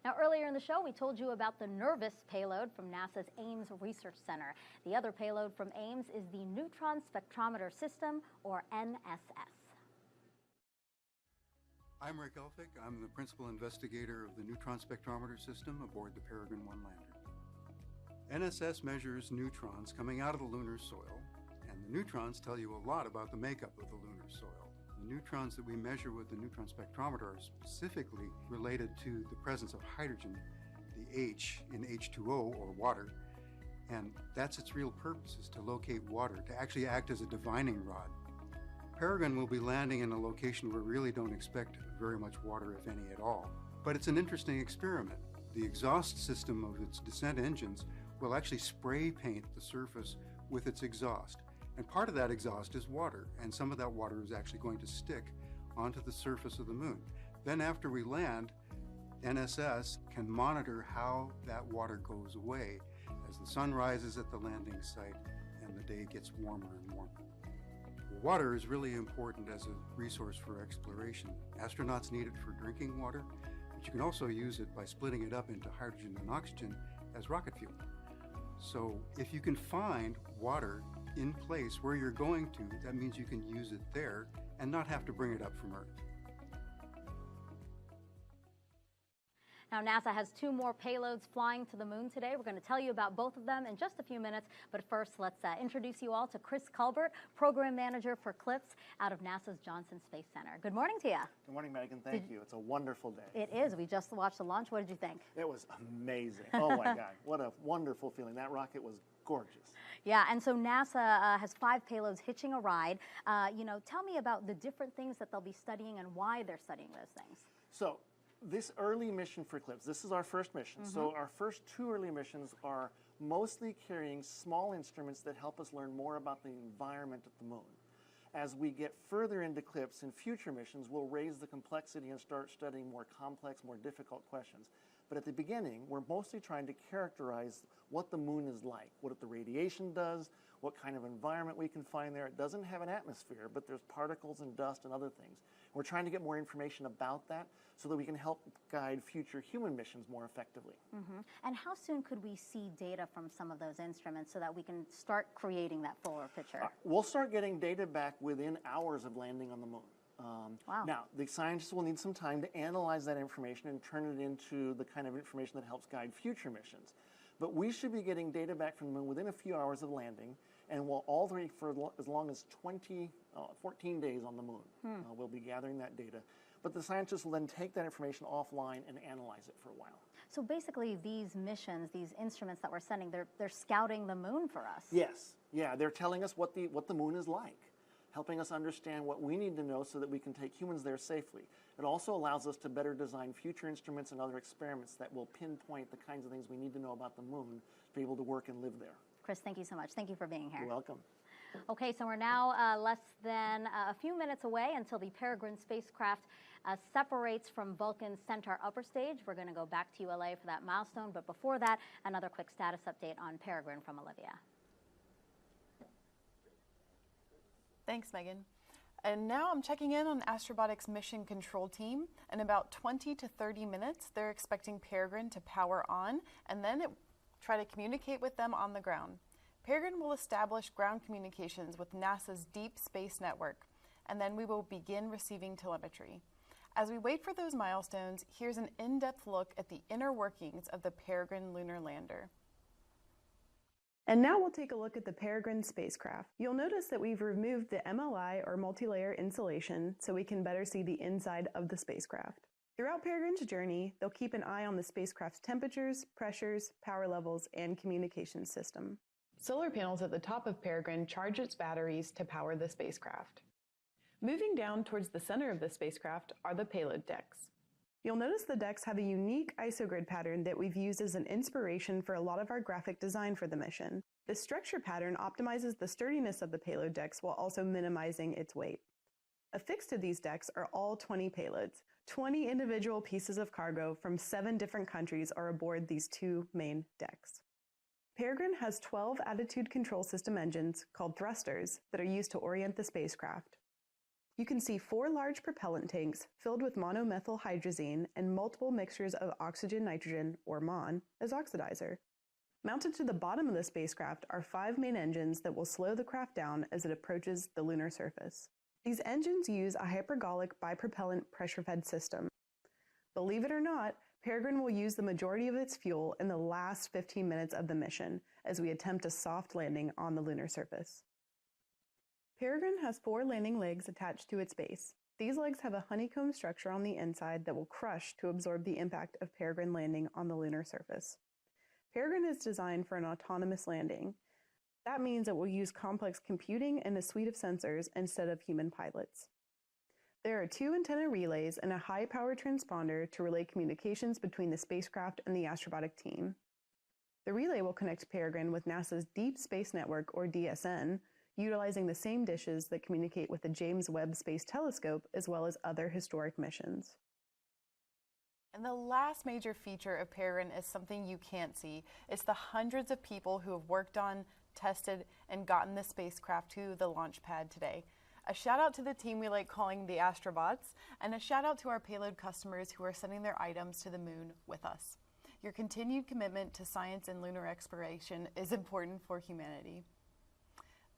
Now, earlier in the show, we told you about the NERVIS payload from NASA's Ames Research Center. The other payload from Ames is the Neutron Spectrometer System, or NSS. I'm Rick Elphick. I'm the principal investigator of the Neutron Spectrometer System aboard the Peregrine 1 lander. NSS measures neutrons coming out of the lunar soil, and the neutrons tell you a lot about the makeup of the lunar soil. The neutrons that we measure with the neutron spectrometer are specifically related to the presence of hydrogen, the H in H2O, or water, And that's its real purpose, is to locate water, to actually act as a divining rod. Peregrine will be landing in a location where we really don't expect very much water, if any at all. But it's an interesting experiment. The exhaust system of its descent engines will actually spray paint the surface with its exhaust. And part of that exhaust is water, and some of that water is actually going to stick onto the surface of the moon. Then after we land, NSS can monitor how that water goes away as the sun rises at the landing site and the day gets warmer and warmer. Water is really important as a resource for exploration. Astronauts need it for drinking water, but you can also use it by splitting it up into hydrogen and oxygen as rocket fuel. So if you can find water in place where you're going to, that means you can use it there and not have to bring it up from Earth. Now, NASA has 2 more payloads flying to the moon today. We're going to tell you about both of them in just a few minutes. But first, let's introduce you all to Chris Culbert, Program Manager for CLPS out of NASA's Johnson Space Center. Good morning to you. Good morning, Megan. Thank you. It's a wonderful day. It is. We just watched the launch. What did you think? It was amazing. Oh, my God. What a wonderful feeling. That rocket was gorgeous. Yeah, and so NASA has 5 payloads hitching a ride. Tell me about the different things that they'll be studying and why they're studying those things. So, this early mission for CLPS, this is our first mission. So our first 2 early missions are mostly carrying small instruments that help us learn more about the environment at the moon. As we get further into CLPS in future missions, we'll raise the complexity and start studying more complex, more difficult questions. But at the beginning, we're mostly trying to characterize what the moon is like, what the radiation does, what kind of environment we can find there. It doesn't have an atmosphere, but there's particles and dust and other things. We're trying to get more information about that so that we can help guide future human missions more effectively. And how soon could we see data from some of those instruments so that we can start creating that fuller picture? We'll start getting data back within hours of landing on the moon. Wow. Now, the scientists will need some time to analyze that information and turn it into the kind of information that helps guide future missions. But we should be getting data back from the moon within a few hours of landing, and we'll all three for as long as 14 days on the moon. We'll be gathering that data. But the scientists will then take that information offline and analyze it for a while. So basically these missions, these instruments that we're sending, they're scouting the moon for us. Yes. Yeah, they're telling us what the moon is like, helping us understand what we need to know so that we can take humans there safely. It also allows us to better design future instruments and other experiments that will pinpoint the kinds of things we need to know about the moon to be able to work and live there. Chris, thank you so much. Thank you for being here. You're welcome. Okay, so we're now less than a few minutes away until the Peregrine spacecraft separates from Vulcan's Centaur upper stage. We're going to go back to ULA for that milestone, but before that, another quick status update on Peregrine from Olivia. Thanks, Megan. And now I'm checking in on Astrobotic's mission control team. In about 20 to 30 minutes, they're expecting Peregrine to power on and then try to communicate with them on the ground. Peregrine will establish ground communications with NASA's Deep Space Network, and then we will begin receiving telemetry. As we wait for those milestones, here's an in-depth look at the inner workings of the Peregrine lunar lander. And now we'll take a look at the Peregrine spacecraft. You'll notice that we've removed the MLI or multi-layer insulation so we can better see the inside of the spacecraft. Throughout Peregrine's journey, they'll keep an eye on the spacecraft's temperatures, pressures, power levels, and communications system. Solar panels at the top of Peregrine charge its batteries to power the spacecraft. Moving down towards the center of the spacecraft are the payload decks. You'll notice the decks have a unique isogrid pattern that we've used as an inspiration for a lot of our graphic design for the mission. This structure pattern optimizes the sturdiness of the payload decks while also minimizing its weight. Affixed to these decks are all 20 payloads. 20 individual pieces of cargo from 7 different countries are aboard these 2 main decks. Peregrine has 12 attitude control system engines, called thrusters, that are used to orient the spacecraft. You can see 4 large propellant tanks filled with monomethyl hydrazine and multiple mixtures of oxygen-nitrogen, or MON, as oxidizer. Mounted to the bottom of the spacecraft are 5 main engines that will slow the craft down as it approaches the lunar surface. These engines use a hypergolic bipropellant pressure-fed system. Believe it or not, Peregrine will use the majority of its fuel in the last 15 minutes of the mission as we attempt a soft landing on the lunar surface. Peregrine has 4 landing legs attached to its base. These legs have a honeycomb structure on the inside that will crush to absorb the impact of Peregrine landing on the lunar surface. Peregrine is designed for an autonomous landing. That means it will use complex computing and a suite of sensors instead of human pilots. There are 2 antenna relays and a high-power transponder to relay communications between the spacecraft and the Astrobotic team. The relay will connect Peregrine with NASA's Deep Space Network, or DSN, utilizing the same dishes that communicate with the James Webb Space Telescope as well as other historic missions. And the last major feature of Peregrine is something you can't see. It's the hundreds of people who have worked on, tested, and gotten the spacecraft to the launch pad today. A shout out to the team we like calling the Astrobots, and a shout out to our payload customers who are sending their items to the moon with us. Your continued commitment to science and lunar exploration is important for humanity.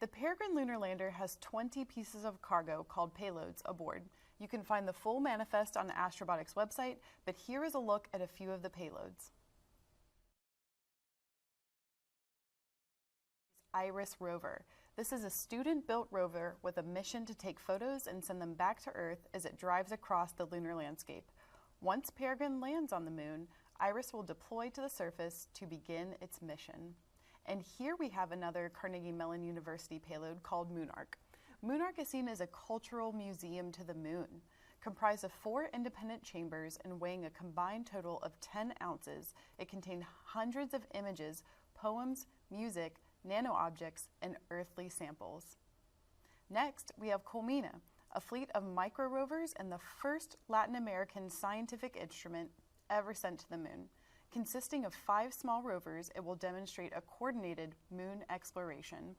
The Peregrine lunar lander has 20 pieces of cargo called payloads aboard. You can find the full manifest on Astrobotic's website, but here is a look at a few of the payloads. IRIS rover. This is a student-built rover with a mission to take photos and send them back to Earth as it drives across the lunar landscape. Once Peregrine lands on the moon, IRIS will deploy to the surface to begin its mission. And here we have another Carnegie Mellon University payload called Moonark. Moonark is seen as a cultural museum to the moon. Comprised of 4 independent chambers and weighing a combined total of 10 ounces, it contained hundreds of images, poems, music, nano-objects, and earthly samples. Next, we have Colmena, a fleet of micro-rovers and the first Latin American scientific instrument ever sent to the moon. Consisting of 5 small rovers, it will demonstrate a coordinated moon exploration.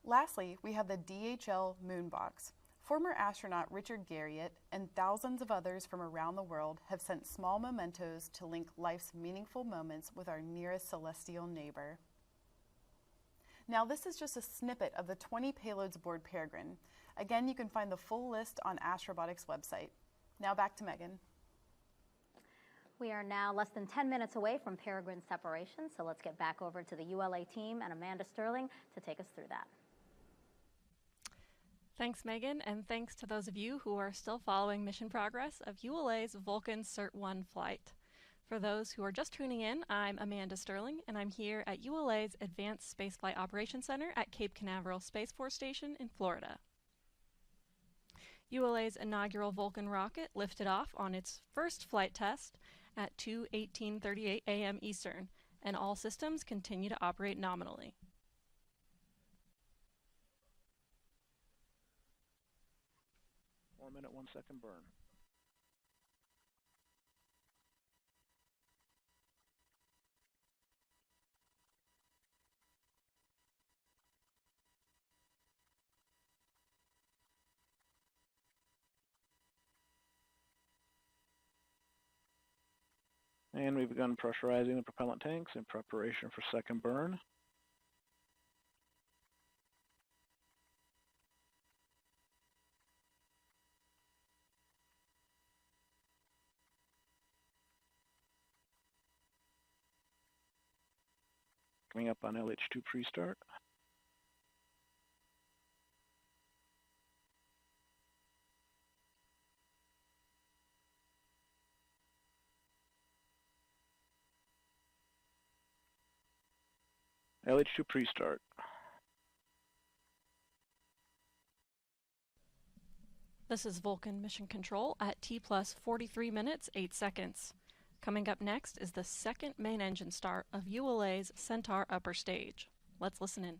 Lastly, we have the DHL Moonbox. Former astronaut Richard Garriott and thousands of others from around the world have sent small mementos to link life's meaningful moments with our nearest celestial neighbor. Now, this is just a snippet of the 20 payloads aboard Peregrine. Again, you can find the full list on Astrobotic's website. Now back to Megan. We are now less than 10 minutes away from Peregrine separation, so let's get back over to the ULA team and Amanda Sterling to take us through that. Thanks, Megan, and thanks to those of you who are still following mission progress of ULA's Vulcan Cert-1 flight. For those who are just tuning in, I'm Amanda Sterling, and I'm here at ULA's Advanced Spaceflight Operations Center at Cape Canaveral Space Force Station in Florida. ULA's inaugural Vulcan rocket lifted off on its first flight test at 2:18:38 a.m. Eastern, and all systems continue to operate nominally. One minute, 1 second burn. And we've begun pressurizing the propellant tanks in preparation for second burn. Coming up on LH2 pre-start. LH2 pre-start. This is Vulcan Mission Control at T plus 43 minutes, 8 seconds. Coming up next is the second main engine start of ULA's Centaur upper stage. Let's listen in.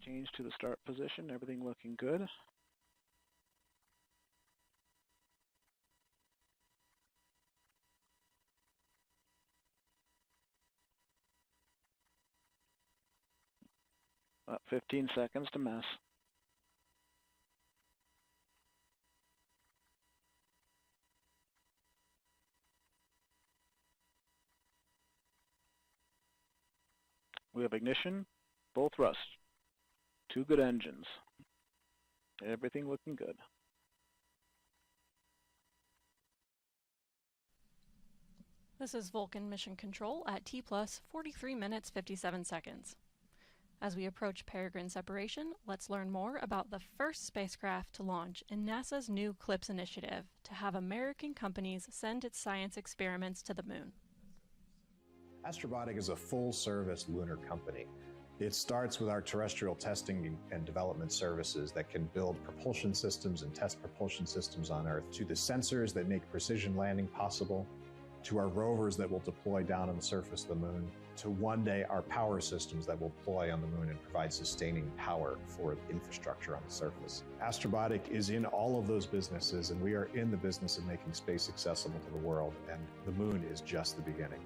Change to the start position, everything looking good. About 15 seconds to mess. We have ignition, full thrust, 2 good engines. Everything looking good. This is Vulcan Mission Control at T plus 43 minutes, 57 seconds. As we approach Peregrine separation, let's learn more about the first spacecraft to launch in NASA's new CLPS initiative to have American companies send its science experiments to the moon. Astrobotic is a full-service lunar company. It starts with our terrestrial testing and development services that can build propulsion systems and test propulsion systems on Earth, to the sensors that make precision landing possible, to our rovers that will deploy down on the surface of the moon, to one day our power systems that will deploy on the moon and provide sustaining power for infrastructure on the surface. Astrobotic is in all of those businesses, and we are in the business of making space accessible to the world, and the moon is just the beginning.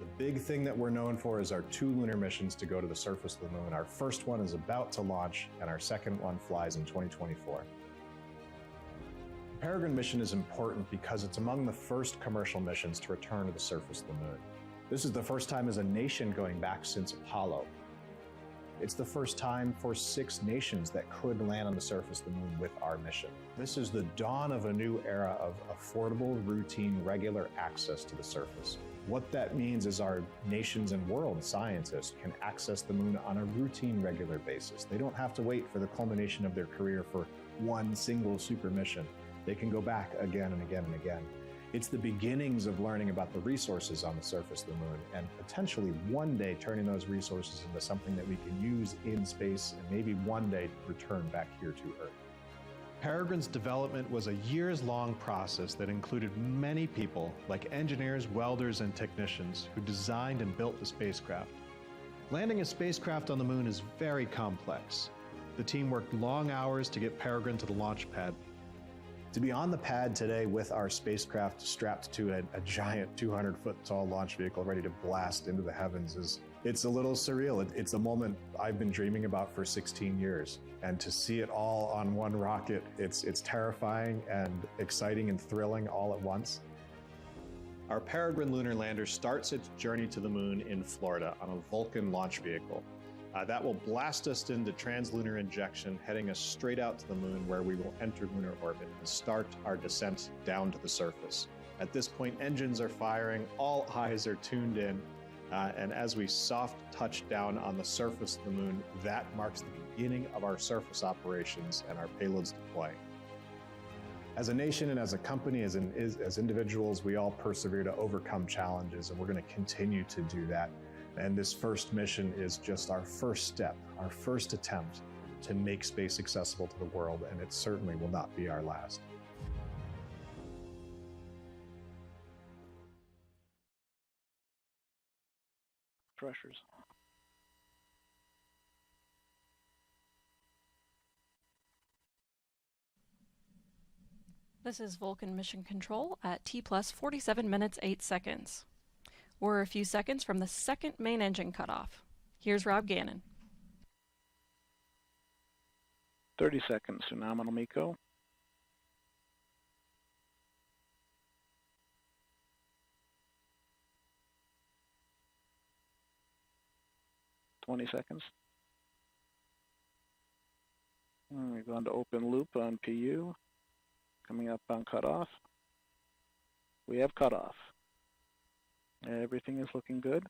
The big thing that we're known for is our 2 lunar missions to go to the surface of the moon. Our first one is about to launch, and our second one flies in 2024. The Peregrine mission is important because it's among the first commercial missions to return to the surface of the moon. This is the first time as a nation going back since Apollo. It's the first time for 6 nations that could land on the surface of the moon with our mission. This is the dawn of a new era of affordable, routine, regular access to the surface. What that means is our nations and world scientists can access the moon on a routine, regular basis. They don't have to wait for the culmination of their career for one single super mission. They can go back again and again and again. It's the beginnings of learning about the resources on the surface of the moon, and potentially one day turning those resources into something that we can use in space, and maybe one day return back here to Earth. Peregrine's development was a years-long process that included many people, like engineers, welders, and technicians, who designed and built the spacecraft. Landing a spacecraft on the moon is very complex. The team worked long hours to get Peregrine to the launch pad. To be on the pad today with our spacecraft strapped to a giant 200-foot tall launch vehicle ready to blast into the heavens it's a little surreal. It's a moment I've been dreaming about for 16 years. And to see it all on one rocket, it's terrifying and exciting and thrilling all at once. Our Peregrine lunar lander starts its journey to the moon in Florida on a Vulcan launch vehicle. That will blast us into translunar injection, heading us straight out to the moon, where we will enter lunar orbit and start our descent down to the surface. At this point, engines are firing, all eyes are tuned in, and as we soft touch down on the surface of the moon, that marks the beginning of our surface operations and our payloads deploying. As a nation and as a company, as individuals, we all persevere to overcome challenges, and we're going to continue to do that. And this first mission is just our first step, our first attempt to make space accessible to the world, and it certainly will not be our last. Pressures. This is Vulcan Mission Control at T plus 47 minutes 8 seconds. We're a few seconds from the second main engine cutoff. Here's Rob Gannon. 30 seconds to nominal MECO. $20 seconds. And we're going to open loop on PU. Coming up on cutoff. We have cutoff. Everything is looking good.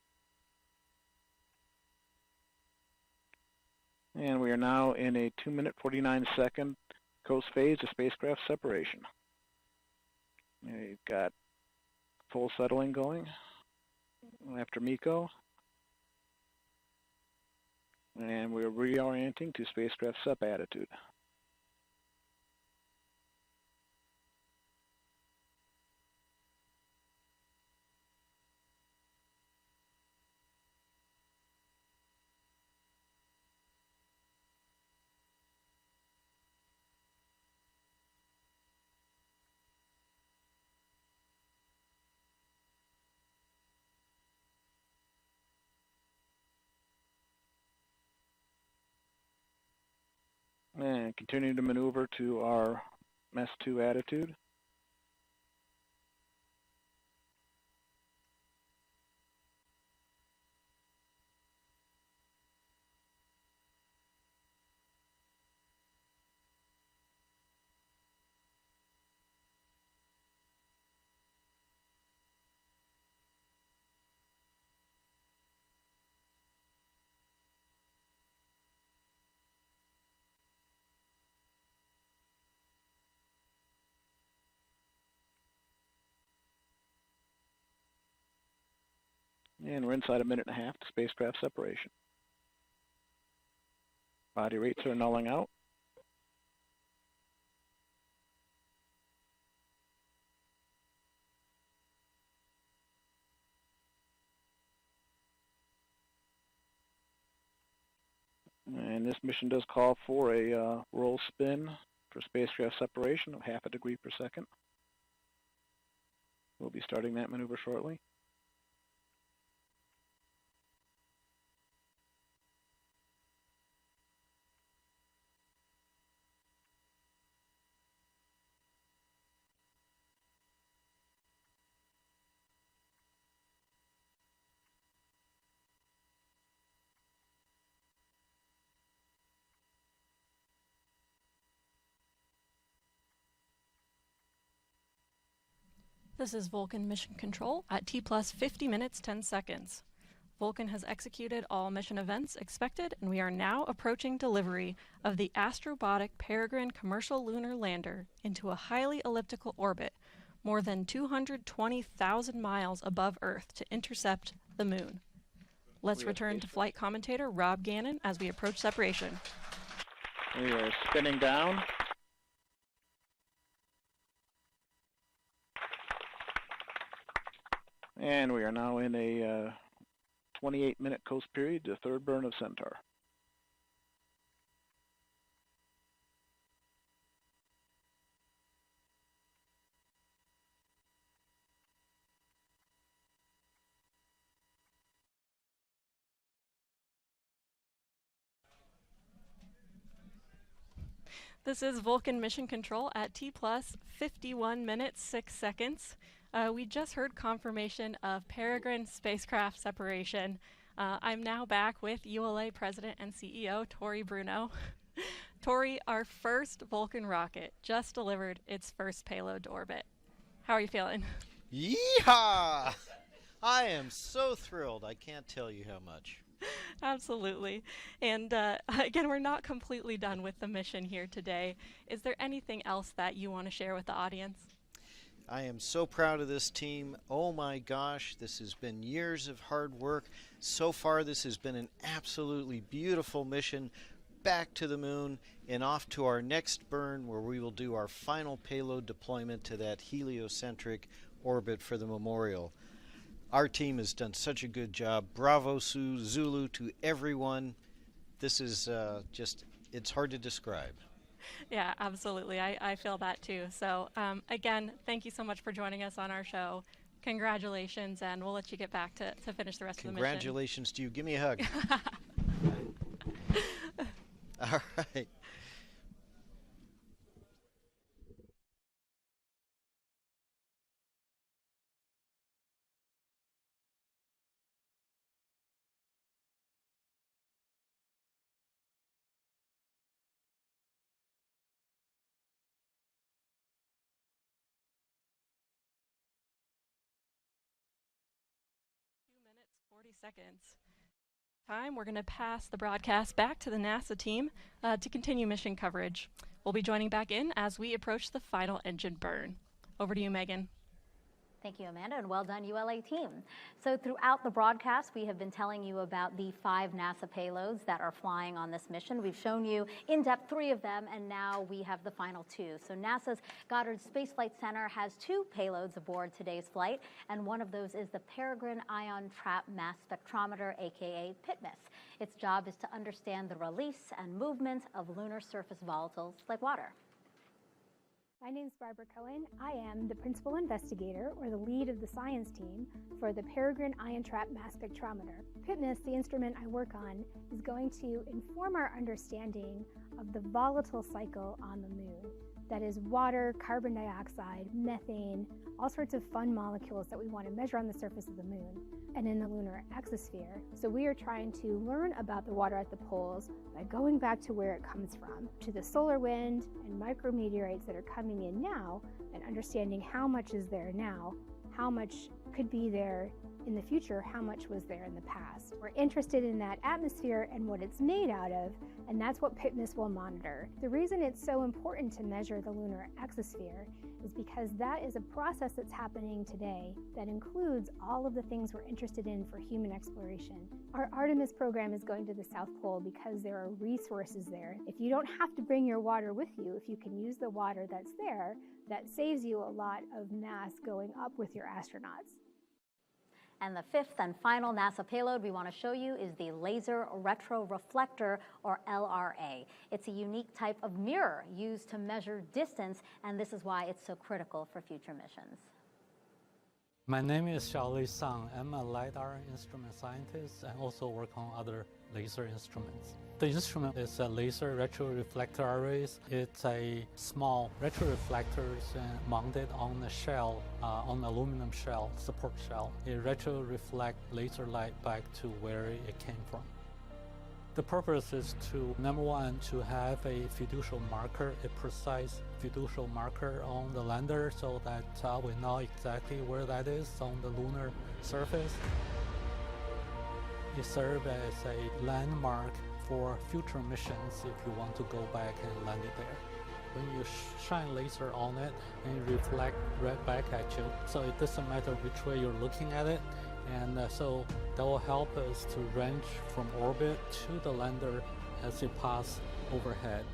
And we are now in a 2-minute 49-second coast phase of spacecraft separation. We've got full settling going after MECO. And we're reorienting to spacecraft SEP attitude. And continue to maneuver to our MES-2 attitude. And we're inside a minute and a half to spacecraft separation. Body rates are nulling out. And this mission does call for a roll spin for spacecraft separation of 0.5 degree per second. We'll be starting that maneuver shortly. This is Vulcan Mission Control at T plus 50 minutes 10 seconds. Vulcan has executed all mission events expected, and we are now approaching delivery of the Astrobotic Peregrine commercial lunar lander into a highly elliptical orbit, more than 220,000 miles above Earth to intercept the Moon. Let's return to flight commentator Rob Gannon as we approach separation. We are spinning down. And we are now in a 28-minute coast period, the third burn of Centaur. This is Vulcan Mission Control at T plus 51 minutes 6 seconds. We just heard confirmation of Peregrine spacecraft separation. I'm now back with ULA President and CEO Tori Bruno. Tori, our first Vulcan rocket just delivered its first payload to orbit. How are you feeling? Yeehaw! I am so thrilled. I can't tell you how much. Absolutely. And again, we're not completely done with the mission here today. Is there anything else that you want to share with the audience? I am so proud of this team. Oh my gosh, this has been years of hard work. So far, this has been an absolutely beautiful mission back to the Moon and off to our next burn, where we will do our final payload deployment to that heliocentric orbit for the memorial. Our team has done such a good job. Bravo Zulu to everyone. This is just, it's hard to describe. Yeah, absolutely. I feel that too. So again, thank you so much for joining us on our show. Congratulations, and we'll let you get back to finish the rest of the mission. Congratulations to you. Give me a hug. All right. Seconds. We're going to pass the broadcast back to the NASA team to continue mission coverage. We'll be joining back in as we approach the final engine burn. Over to you, Megan. Thank you, Amanda, and well done, ULA team. So throughout the broadcast, we have been telling you about the 5 NASA payloads that are flying on this mission. We've shown you in depth 3 of them, and now we have the final 2. So NASA's Goddard Space Flight Center has 2 payloads aboard today's flight, and one of those is the Peregrine Ion Trap Mass Spectrometer, aka PITMAS. Its job is to understand the release and movement of lunar surface volatiles like water. My name is Barbara Cohen. I am the principal investigator, or the lead of the science team, for the Peregrine Ion Trap Mass Spectrometer. PITMAS, the instrument I work on, is going to inform our understanding of the volatile cycle on the Moon. That is water, carbon dioxide, methane, all sorts of fun molecules that we want to measure on the surface of the Moon and in the lunar exosphere. So we are trying to learn about the water at the poles by going back to where it comes from, to the solar wind and micrometeorites that are coming in now, and understanding how much is there now, how much could be there in the future, how much was there in the past. We're interested in that atmosphere and what it's made out of, and that's what PIPNIS will monitor. The reason it's so important to measure the lunar exosphere is because that is a process that's happening today that includes all of the things we're interested in for human exploration. Our Artemis program is going to the South Pole because there are resources there. If you don't have to bring your water with you, if you can use the water that's there, that saves you a lot of mass going up with your astronauts. And the fifth and final NASA payload we want to show you is the Laser Retroreflector, or LRA. It's a unique type of mirror used to measure distance, and this is why it's so critical for future missions. My name is Xiaolei Sang. I'm a LiDAR instrument scientist and also work on other laser instruments. The instrument is a laser retroreflector arrays. It's a small retroreflectors mounted on a shell, on aluminum shell, support shell. It retroreflects laser light back to where it came from. The purpose is to, number one, to have a fiducial marker, a precise fiducial marker on the lander so that we know exactly where that is on the lunar surface. It serves as a landmark for future missions if you want to go back and land it there. When you shine laser on it and it reflects right back at you, so it doesn't matter which way you're looking at it, and so that will help us to range from orbit to the lander as it passes overhead.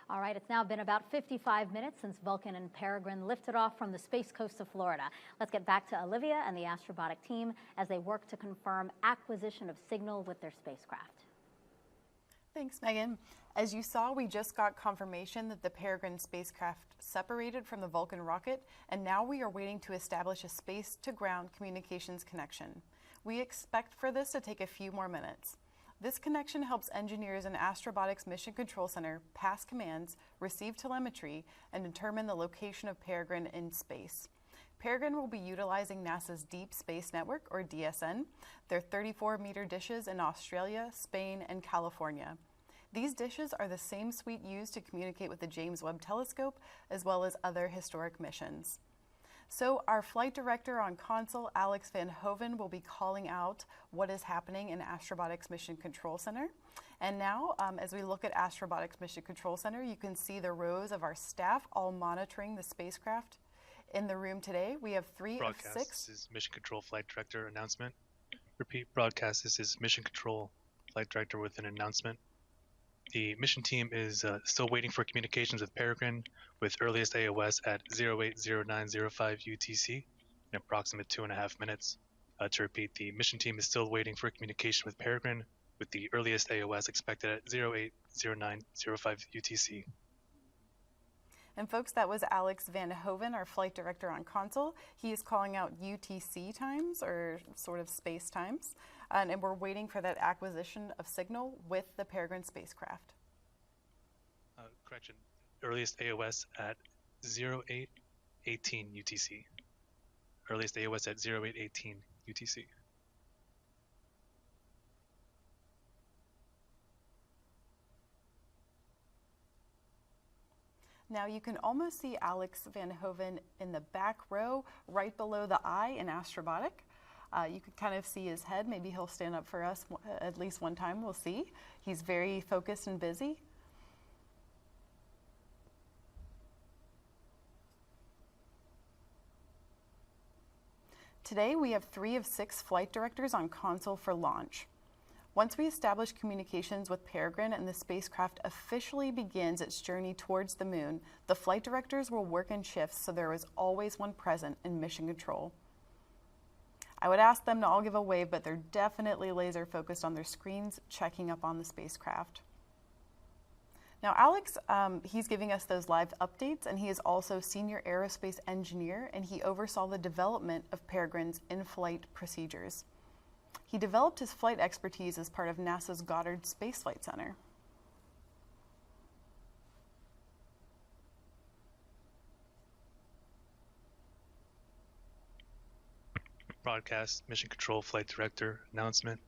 All right, it's now been about 55 minutes since Vulcan and Peregrine lifted off from the space coast of Florida. Let's get back to Olivia and the Astrobotic team as they work to confirm acquisition of signal with their spacecraft. Thanks, Megan. As you saw, we just got confirmation that the Peregrine spacecraft separated from the Vulcan rocket, and now we are waiting to establish a space-to-ground communications connection. We expect for this to take a few more minutes. This connection helps engineers in Astrobotic's Mission Control Center pass commands, receive telemetry, and determine the location of Peregrine in space. Peregrine will be utilizing NASA's Deep Space Network, or DSN. They're 34-meter dishes in Australia, Spain, and California. These dishes are the same suite used to communicate with the James Webb Telescope, as well as other historic missions. So our flight director on console, Alex Van Hoven, will be calling out what is happening in Astrobotic's Mission Control Center. And now, as we look at Astrobotic's Mission Control Center, you can see the rows of our staff all monitoring the spacecraft. In the room today, we have 3 of 6. This is Mission Control Flight Director announcement. Repeat broadcast. This is Mission Control Flight Director with an announcement. The mission team is still waiting for communications with Peregrine with earliest AOS at 080905 UTC in approximate 2.5 minutes. To repeat, the mission team is still waiting for communication with Peregrine with the earliest AOS expected at 080905 UTC. And folks, that was Alex Van Hoven, our flight director on console. He is calling out UTC times, or sort of space times, and we're waiting for that acquisition of signal with the Peregrine spacecraft. Correction, earliest AOS at 0818 UTC. Earliest AOS at 0818 UTC. Now you can almost see Alex Van Hoven in the back row, right below the eye in Astrobotic. You can kind of see his head. Maybe he'll stand up for us at least one time, we'll see. He's very focused and busy. Today we have 3 of 6 flight directors on console for launch. Once we establish communications with Peregrine and the spacecraft officially begins its journey towards the moon, the flight directors will work in shifts so there is always one present in mission control. I would ask them to all give a wave, but they're definitely laser focused on their screens, checking up on the spacecraft. Now Alex, he's giving us those live updates, and he is also senior aerospace engineer, and he oversaw the development of Peregrine's in-flight procedures. He developed his flight expertise as part of NASA's Goddard Space Flight Center. Broadcast, Mission Control Flight Director announcement.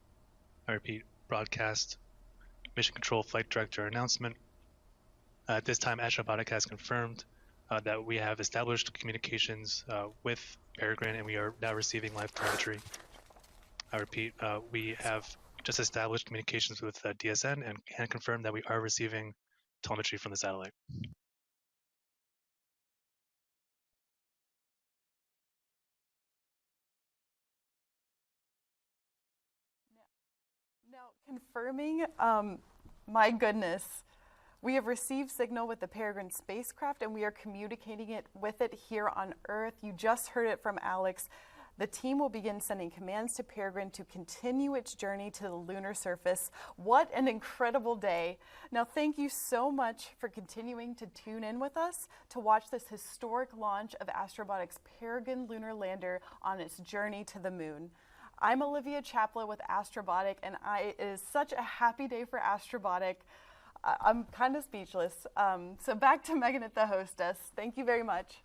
I repeat, broadcast, Mission Control Flight Director announcement. At this time, Astrobotic has confirmed that we have established communications with Peregrine, and we are now receiving live telemetry. I repeat, we have just established communications with DSN and can confirm that we are receiving telemetry from the satellite. Now, confirming, my goodness, we have received signal with the Peregrine spacecraft and we are communicating it with it here on Earth. You just heard it from Alex. The team will begin sending commands to Peregrine to continue its journey to the lunar surface. What an incredible day. Now, thank you so much for continuing to tune in with us to watch this historic launch of Astrobotic's Peregrine lunar lander on its journey to the moon. I'm Olivia Chapla with Astrobotic, and it is such a happy day for Astrobotic. I'm kind of speechless. So back to Megan at the hostess. Thank you very much.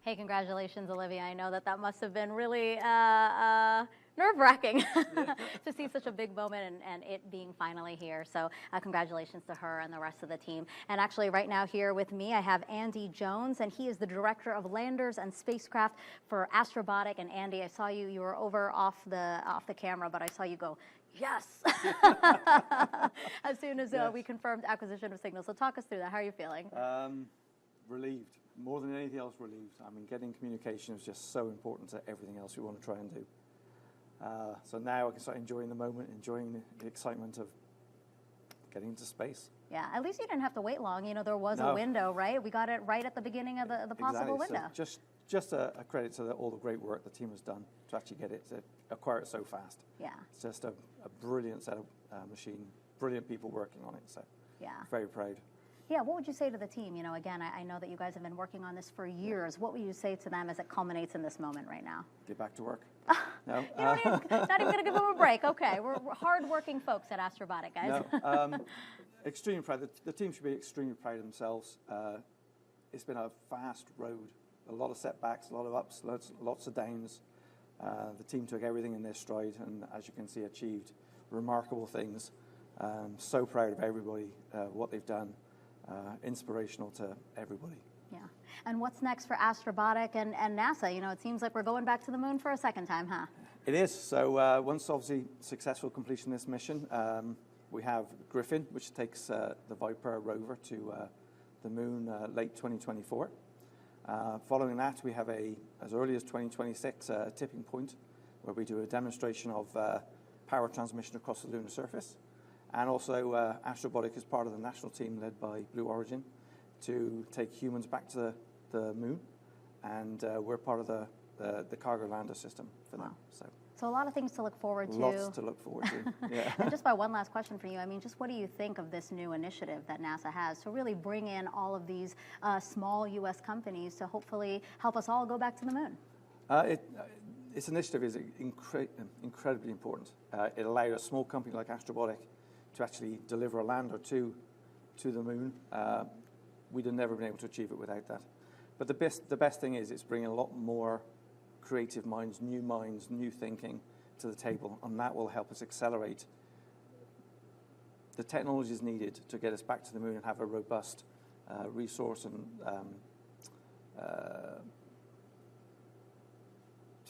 Hey, congratulations, Olivia. I know that must have been really nerve-wracking to see such a big moment and it being finally here. So congratulations to her and the rest of the team. And actually right now here with me, I have Andy Jones, and he is the Director of Landers and Spacecraft for Astrobotic. And Andy, I saw you were over off the camera, but I saw you go, yes, as soon as we confirmed acquisition of signals. So talk us through that. How are you feeling? Relieved. More than anything else, relieved. I mean, getting communication is just so important to everything else we want to try and do. So now I can start enjoying the moment, enjoying the excitement of getting into space. Yeah, at least you didn't have to wait long. You know, there was a window, right? We got it right at the beginning of the possible window. So just a credit to all the great work the team has done to actually get it, to acquire it so fast. Yeah. It's just a brilliant set of machine, brilliant people working on it. So yeah, very proud. Yeah, what would you say to the team? You know, again, I know that you guys have been working on this for years. What would you say to them as it culminates in this moment right now? Get back to work. No. Not even going to give them a break. Okay, we're hard-working folks at Astrobotic, guys. No, extremely proud. The team should be extremely proud of themselves. It's been a fast road, a lot of setbacks, a lot of ups, lots of downs. The team took everything in their stride and, as you can see, achieved remarkable things. So proud of everybody, what they've done. Inspirational to everybody. Yeah. And what's next for Astrobotic and NASA? You know, it seems like we're going back to the moon for a second time, huh? It is. So once obviously successful completion of this mission, we have Griffin, which takes the Viper rover to the moon late 2024. Following that, we have as early as 2026, a tipping point where we do a demonstration of power transmission across the lunar surface. And also, Astrobotic is part of the national team led by Blue Origin to take humans back to the moon, and we're part of the cargo lander system for them. So a lot of things to look forward to. Lots to look forward to. Yeah. And just by one last question for you, I mean, just what do you think of this new initiative that NASA has to really bring in all of these small U.S. companies to hopefully help us all go back to the moon? This initiative is incredibly important. It allowed a small company like Astrobotic to actually deliver a lander to the moon. We'd have never been able to achieve it without that. But the best thing is it's bringing a lot more creative minds, new thinking to the table, and that will help us accelerate the technologies needed to get us back to the moon and have a robust resource and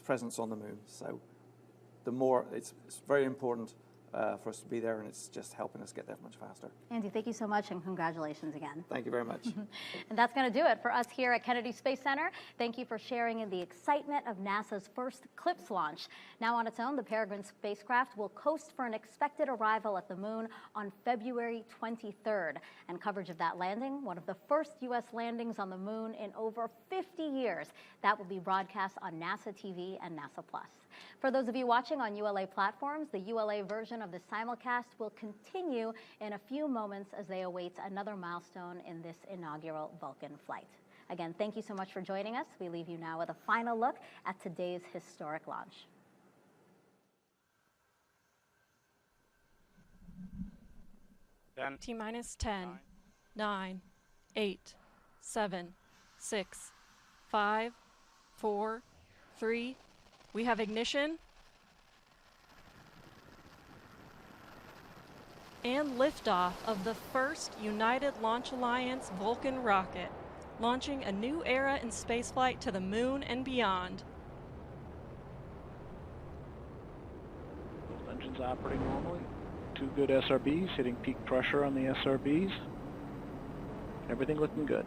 presence on the moon. So the more, it's very important for us to be there, and it's just helping us get there much faster. Andy, thank you so much, and congratulations again. Thank you very much. And that's going to do it for us here at Kennedy Space Center. Thank you for sharing in the excitement of NASA's first CLPS launch. Now on its own, the Peregrine spacecraft will coast for an expected arrival at the moon on February 23rd. And coverage of that landing, one of the first U.S. landings on the moon in over 50 years, that will be broadcast on NASA TV and NASA Plus. For those of you watching on ULA platforms, the ULA version of the simulcast will continue in a few moments as they await another milestone in this inaugural Vulcan flight. Again, thank you so much for joining us. We leave you now with a final look at today's historic launch. T-minus 10, 9, 8, 7, 6, 5, 4, 3. We have ignition and liftoff of the first United Launch Alliance Vulcan rocket, launching a new era in spaceflight to the moon and beyond. Both engines operating normally. 2 good SRBs, hitting peak pressure on the SRBs. Everything looking good.